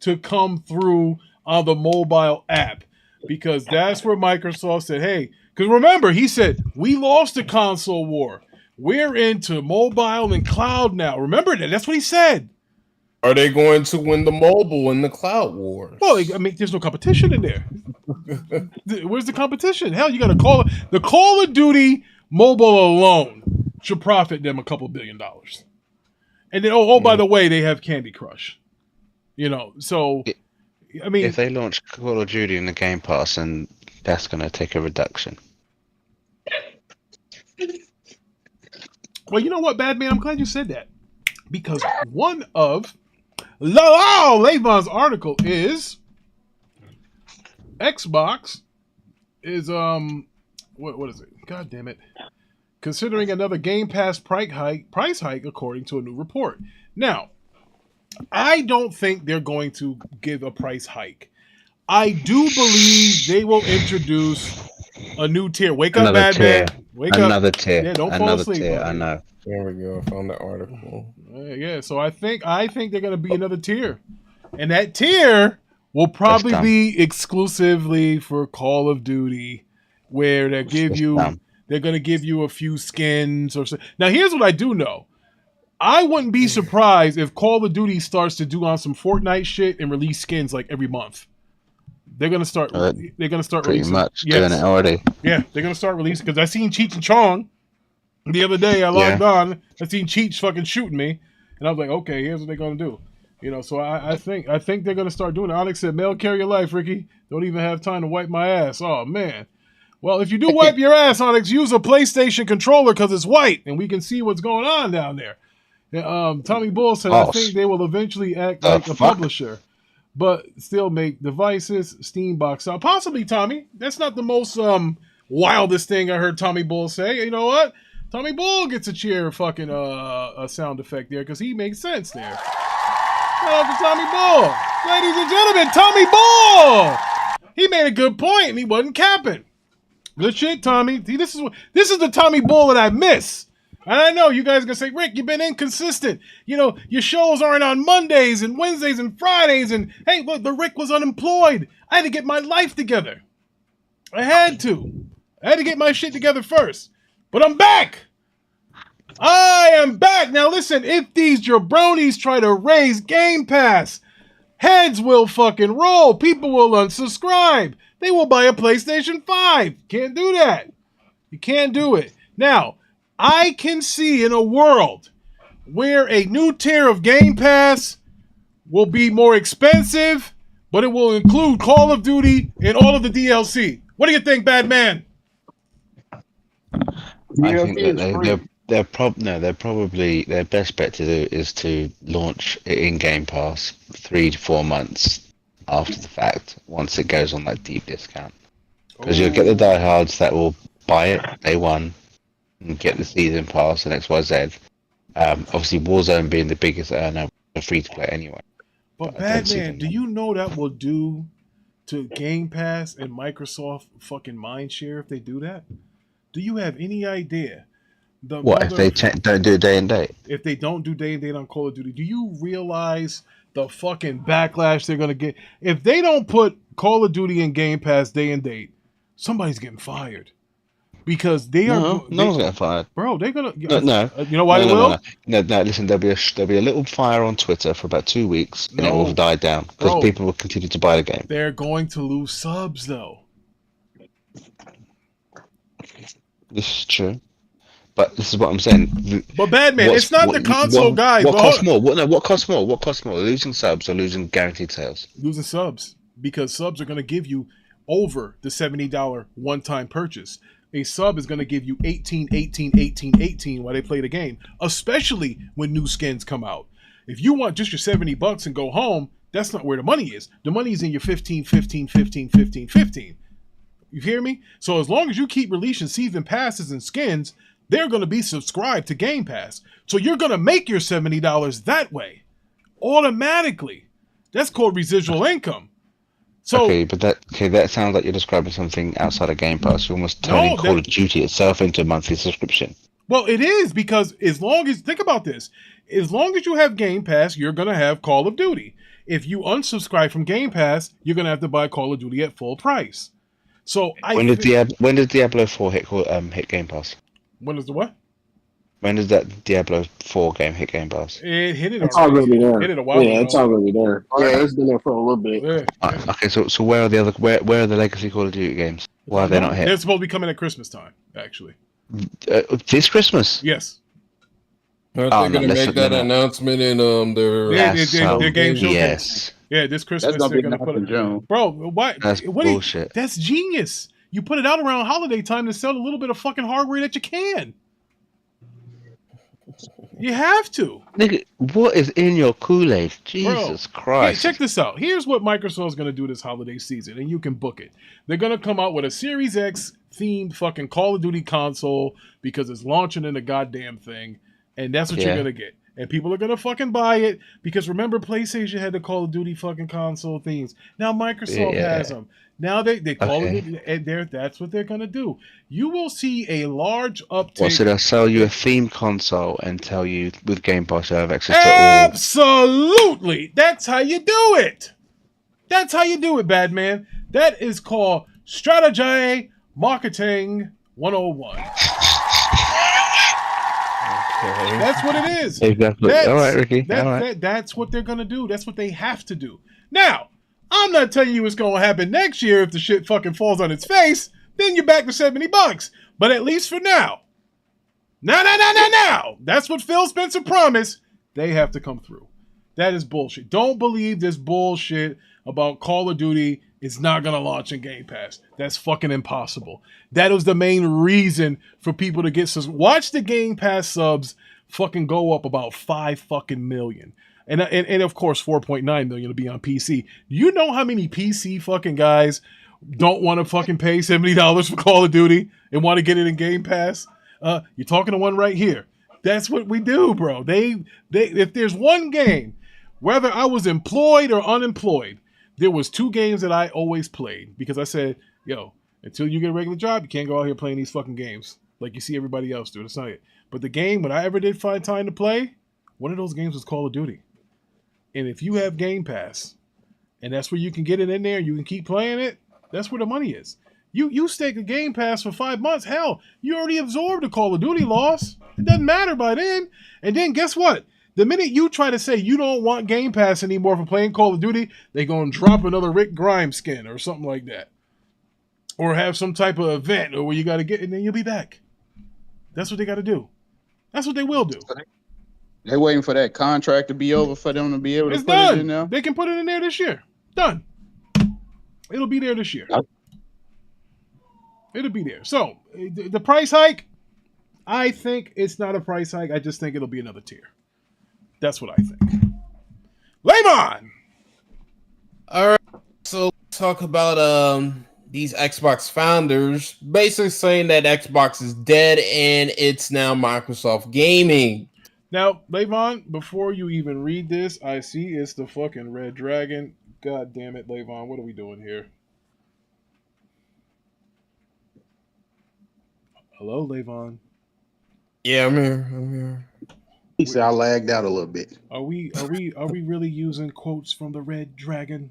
to come through on the mobile app because that's where Microsoft said, hey, because remember, he said, we lost the console war. We're into mobile and cloud now. Remember that. That's what he said. Are they going to win the mobile in the cloud wars? Well, I mean, there's no competition in there. Where's the competition? Hell, you got the Call of Duty mobile alone should profit them a couple $2 billion. And then, by the way, they have Candy Crush. So I mean, if they launch Call of Duty in the Game Pass, and that's going to take a reduction. Well, you know what, Badman? I'm glad you said that, because one of Lavon's article is Xbox is what is it? God damn it! Considering another Game Pass price hike according to a new report. Now, I don't think they're going to give a price hike. I do believe they will introduce a new tier. Wake up, Badman. Wake up. Another tier. Yeah, don't fall asleep. Tier. I know. There we go. I found the article. Yeah, so I think they're going to be another tier, and that tier will probably be exclusively for Call of Duty, where they're going to give you a few skins or so. Now, here's what I do know. I wouldn't be surprised if Call of Duty starts to do on some Fortnite shit and release skins like every month. They're gonna start. Pretty releasing. Much doing it already. Yeah, they're gonna start releasing, because I seen Cheech and Chong the other day. I logged on. I seen Cheech fucking shooting me, and I was like, okay, here's what they're gonna do. So I think they're gonna start doing it. Onyx said, "Mail carry your life, Ricky. Don't even have time to wipe my ass." Oh man. Well, if you do wipe your ass, Onyx, use a PlayStation controller because it's white and we can see what's going on down there. Tommy Bull said, I think they will eventually act like a publisher, but still make devices, Steam box out. Possibly, Tommy. That's not the most wildest thing I heard Tommy Bull say. You know what? Tommy Bull gets a cheer fucking a sound effect there because he makes sense there. Shout out to Tommy Bull. Ladies and gentlemen, Tommy Bull! He made a good point and he wasn't capping. Good shit, Tommy. See, this is the Tommy Bull that I miss. And I know you guys are going to say, Rick, you've been inconsistent. Your shows aren't on Mondays and Wednesdays and Fridays. And, hey, look, the Rick was unemployed. I had to get my life together. I had to get my shit together first. But I'm back. I am back. Now, listen, if these jabronis try to raise Game Pass, heads will fucking roll. People will unsubscribe. They will buy a PlayStation 5. Can't do that. You can't do it. Now, I can see in a world where a new tier of Game Pass will be more expensive, but it will include Call of Duty and all of the DLC. What do you think, Badman? I think that they're probably their best bet to do is to launch it in Game Pass 3 to 4 months after the fact, once it goes on that deep discount, because you'll get the diehards that will buy it day one and get the season pass and XYZ. Obviously, Warzone being the biggest earner, free to play anyway. But Batman, do you know that will do to Game Pass and Microsoft fucking mindshare if they do that? Do you have any idea? If they don't do day and date? If they don't do day and date on Call of Duty, do you realize the fucking backlash they're gonna get if they don't put Call of Duty in Game Pass day and date? Somebody's getting fired because they are. No one's getting fired, bro. They're gonna. No. You know why they will? No. Listen, there'll be a little fire on Twitter for about 2 weeks, and it will die down because people will continue to buy the game. They're going to lose subs, though. This is true. But this is what I'm saying. But Badman, it's not the console guys. What costs more? What costs more? What costs more? Losing subs or losing guaranteed sales? Losing subs, because subs are going to give you over the $70 one-time purchase. A sub is going to give you 18 while they play the game, especially when new skins come out. If you want just your $70 and go home, that's not where the money is. The money is in your 15. You hear me? So as long as you keep releasing season passes and skins, they're going to be subscribed to Game Pass. So you're going to make your $70 that way, automatically. That's called residual income. So, but that sounds like you're describing something outside of Game Pass. You're almost turning Call of Duty itself into a monthly subscription. Well, it is, because think about this. As long as you have Game Pass, you're going to have Call of Duty. If you unsubscribe from Game Pass, you're going to have to buy Call of Duty at full price. So when did Diablo 4 hit Game Pass? When is the what? When does that Diablo 4 game hit Game Pass? It hit it It's already. already there. Hit it a while Yeah, ago. it's already there. Yeah, it's been there for a little bit. Yeah. Okay, so where are the other where are the legacy Call of Duty games? Why are they not They're here? supposed to be coming at Christmas time, actually. This Christmas? Yes. Aren't Oh, they no, going to let's make look that them up. announcement in their their game showcase. Yes. Yeah, this Christmas That's gonna they're be gonna put in it. June. Bro, what? That's what bullshit. That's genius. You put it out around holiday time to sell a little bit of fucking hardware that you can. You have to. Nigga, what is in your Kool-Aid? Jesus Christ. Hey, check this out. Here's what Microsoft's going to do this holiday season, and you can book it. They're going to come out with a Series X themed fucking Call of Duty console because it's launching in the goddamn thing, and that's what you're going to get. And people are going to fucking buy it because remember PlayStation had the Call of Duty fucking console themes. Now Microsoft has them. Now they call it, and that's what they're going to do. You will see a large uptake. What, so they'll sell you a theme console and tell you with Game Pass you have access to all? Absolutely. That's how you do it. That's how you do it, Badman. That is called Strategy Marketing 101. Okay. That's what it is. Exactly. All right, Ricky. That's what they're going to do. That's what they have to do. Now, I'm not telling you what's going to happen next year if the shit fucking falls on its face. Then you're back to $70. But at least for now. Now. That's what Phil Spencer promised. They have to come through. That is bullshit. Don't believe this bullshit about Call of Duty is not going to launch in Game Pass. That's fucking impossible. That was the main reason for people to get subs. Watch the Game Pass subs fucking go up about 5 fucking million. And of course, 4.9 million to be on PC. Do you know how many PC fucking guys don't want to fucking pay $70 for Call of Duty and want to get it in Game Pass? You're talking to one right here. That's what we do, bro. They if there's one game, whether I was employed or unemployed, there was 2 games that I always played because I said, yo, until you get a regular job, you can't go out here playing these fucking games like you see everybody else do. That's not it. But the game, when I ever did find time to play, one of those games was Call of Duty. And if you have Game Pass, and that's where you can get it in there and you can keep playing it, that's where the money is. You stake a Game Pass for 5 months, hell, you already absorbed a Call of Duty loss. It doesn't matter by then. And then guess what? The minute you try to say you don't want Game Pass anymore for playing Call of Duty, they're going to drop another Rick Grimes skin or something like that. Or have some type of event or where you got to get, and then you'll be back. That's what they got to do. That's what they will do. They're waiting for that contract to be over for them to be able to put done. it in there. They can put it in there this year. Done. It'll be there this year. It'll be there. So, the price hike, I think it's not a price hike. I just think it'll be another tier. That's what I think. Lavon! All right. So, let's talk about these Xbox founders basically saying that Xbox is dead and it's now Microsoft Gaming. Now, Lavon, before you even read this, I see it's the fucking Red Dragon. God damn it, Lavon. What are we doing here? Hello, Lavon. Yeah, I'm here. He said I lagged out a little bit. Are we really using quotes from the Red Dragon?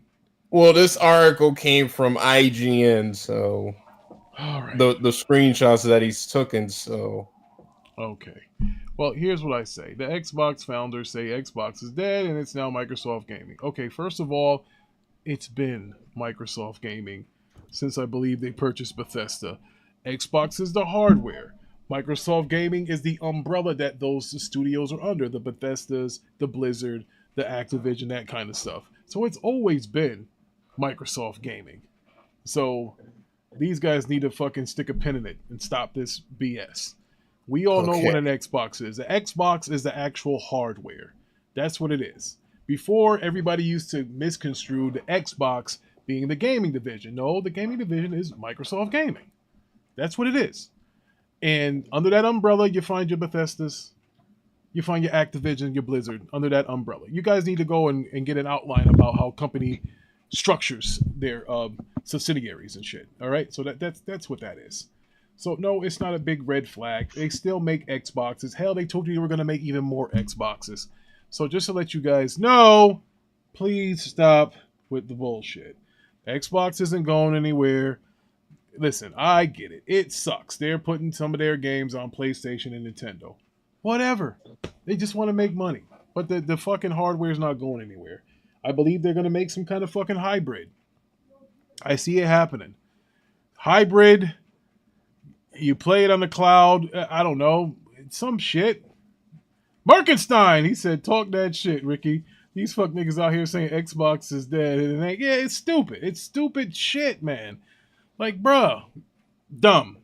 Well, this article came from IGN, so all right. The screenshots that he's taken, so okay. Well, here's what I say. The Xbox founders say Xbox is dead and it's now Microsoft Gaming. Okay, first of all, it's been Microsoft Gaming since I believe they purchased Bethesda. Xbox is the hardware. Microsoft Gaming is the umbrella that those studios are under. The Bethesdas, the Blizzard, the Activision, that kind of stuff. So it's always been Microsoft Gaming. So these guys need to fucking stick a pin in it and stop this BS. We all know what an Xbox is. The Xbox is the actual hardware. That's what it is. Before, everybody used to misconstrue the Xbox being the gaming division. No, the gaming division is Microsoft Gaming. That's what it is. And under that umbrella, you find your Bethesdas, you find your Activision, your Blizzard, under that umbrella. You guys need to go and get an outline about how company structures their subsidiaries and shit. All right? So that's what that is. So, no, it's not a big red flag. They still make Xboxes. Hell, they told you they were going to make even more Xboxes. So, just to let you guys know, please stop with the bullshit. Xbox isn't going anywhere. Listen, I get it. It sucks. They're putting some of their games on PlayStation and Nintendo. Whatever. They just want to make money. But the fucking hardware is not going anywhere. I believe they're going to make some kind of fucking hybrid. I see it happening. Hybrid. You play it on the cloud. I don't know. Some shit. Markenstein, he said, talk that shit, Ricky. These fuck niggas out here saying Xbox is dead. And yeah, it's stupid. It's stupid shit, man. Like, bruh. Dumb.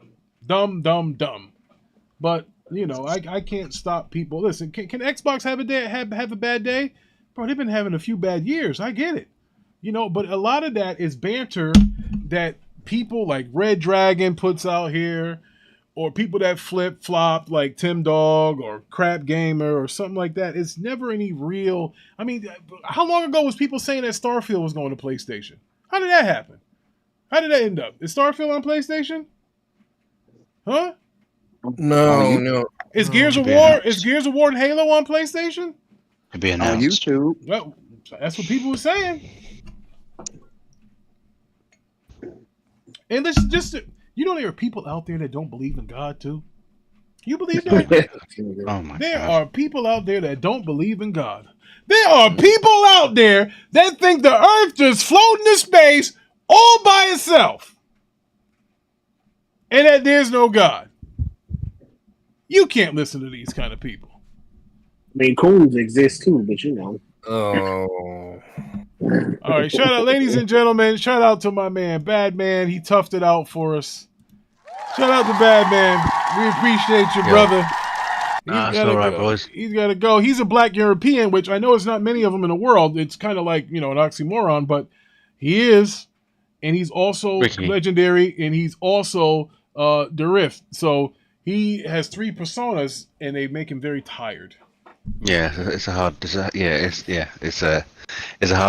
But, you know, I can't stop people. Listen, can Xbox have a day, have a bad day? Bro, they've been having a few bad years. I get it. You know, but a lot of that is banter that people like Red Dragon puts out here, or people that flip-flop like Tim Dog or Crap Gamer or something like that. It's never any real... I mean, how long ago was people saying that Starfield was going to PlayStation? How did that happen? How did that end up? Is Starfield on PlayStation? Huh? No. Is Gears of War and Halo on PlayStation? It'd be announced. On YouTube. Well, that's what people were saying. And this just... You know there are people out there that don't believe in God too? You believe that? Oh my There God. are people out there that don't believe in God. There are people out there that think the earth just floating in space all by itself. And that there's no God. You can't listen to these kind of people. I mean, coons exist too, but you know. Oh. All right, shout out, ladies and gentlemen. Shout out to my man, Badman. He toughed it out for us. Shout out to Badman. We appreciate you, brother. It's all right, boys. He's got to go. He's a black European, which I know it's not many of them in the world. It's kind of like, you know, an oxymoron, but he is. And he's also legendary, and he's also the Rift. So he has 3 personas, and they make him very tired. Yeah, it's a hard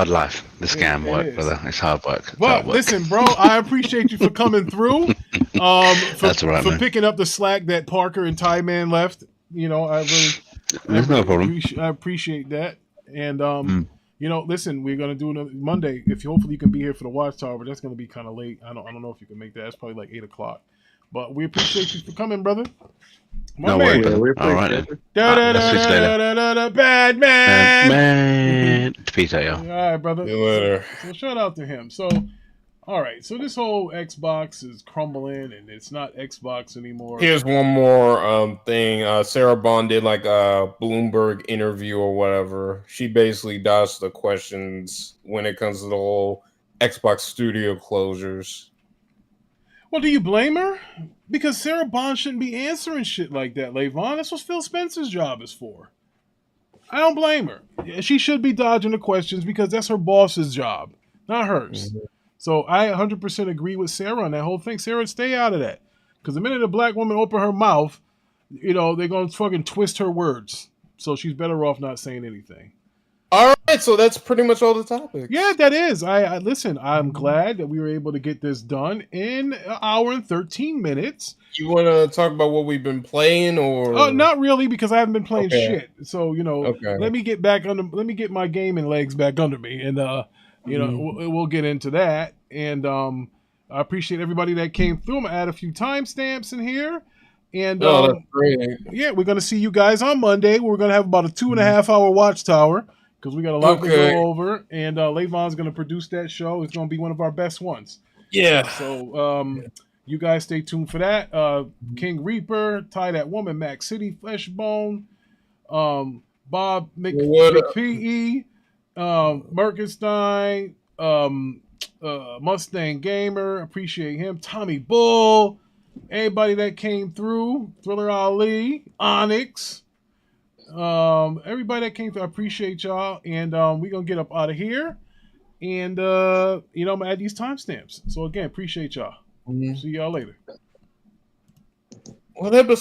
life. The scam work, brother. It's hard work. Well, listen, bro, I appreciate you for coming through. That's all right, for man. picking up the slack that Parker and Ty Man left. You know, There's no problem. I appreciate that. And you know, listen, we're gonna do another Monday. Hopefully you can be here for the Watchtower, but that's gonna be kind of late. I don't know if you can make that. It's probably like 8:00. But we appreciate you for coming, brother. No worries. All right. Bad man. Peace out, y'all. All right, brother. See you later. So shout out to him. So, all right. So this whole Xbox is crumbling, and it's not Xbox anymore. Here's one more thing. Sarah Bond did like a Bloomberg interview or whatever. She basically dodged the questions when it comes to the whole Xbox Studio closures. Well, do you blame her? Because Sarah Bond shouldn't be answering shit like that, Lavon. That's what Phil Spencer's job is for. I don't blame her. She should be dodging the questions because that's her boss's job, not hers. Mm-hmm. So I 100% agree with Sarah on that whole thing. Sarah, stay out of that. Because the minute a black woman open her mouth, you know, they're going to fucking twist her words. So she's better off not saying anything. All right, so that's pretty much all the topics. Yeah, that is. I listen, I'm glad that we were able to get this done in an hour and 13 minutes. You want to talk about what we've been playing, or not really, because I haven't been playing shit. So you know, let me get my gaming legs back under me, and you know, we'll get into that. And I appreciate everybody that came through. I'm gonna add a few timestamps in here. And that's great. Yeah, we're gonna see you guys on Monday. We're gonna have about a 2.5 hour Watchtower. Because we got a lot to go over, and Lavon's going to produce that show. It's going to be one of our best ones. Yeah. So you guys stay tuned for that. King Reaper, Tie That Woman, Mac City, Fleshbone, Bob McPE, Merkenstein, Mustang Gamer, appreciate him. Tommy Bull, everybody that came through, Thriller Ali, Onyx. Everybody that came through, I appreciate y'all, and we're gonna get up out of here, and you know, I'm gonna add these timestamps. So again, appreciate y'all. See y'all later. What episode?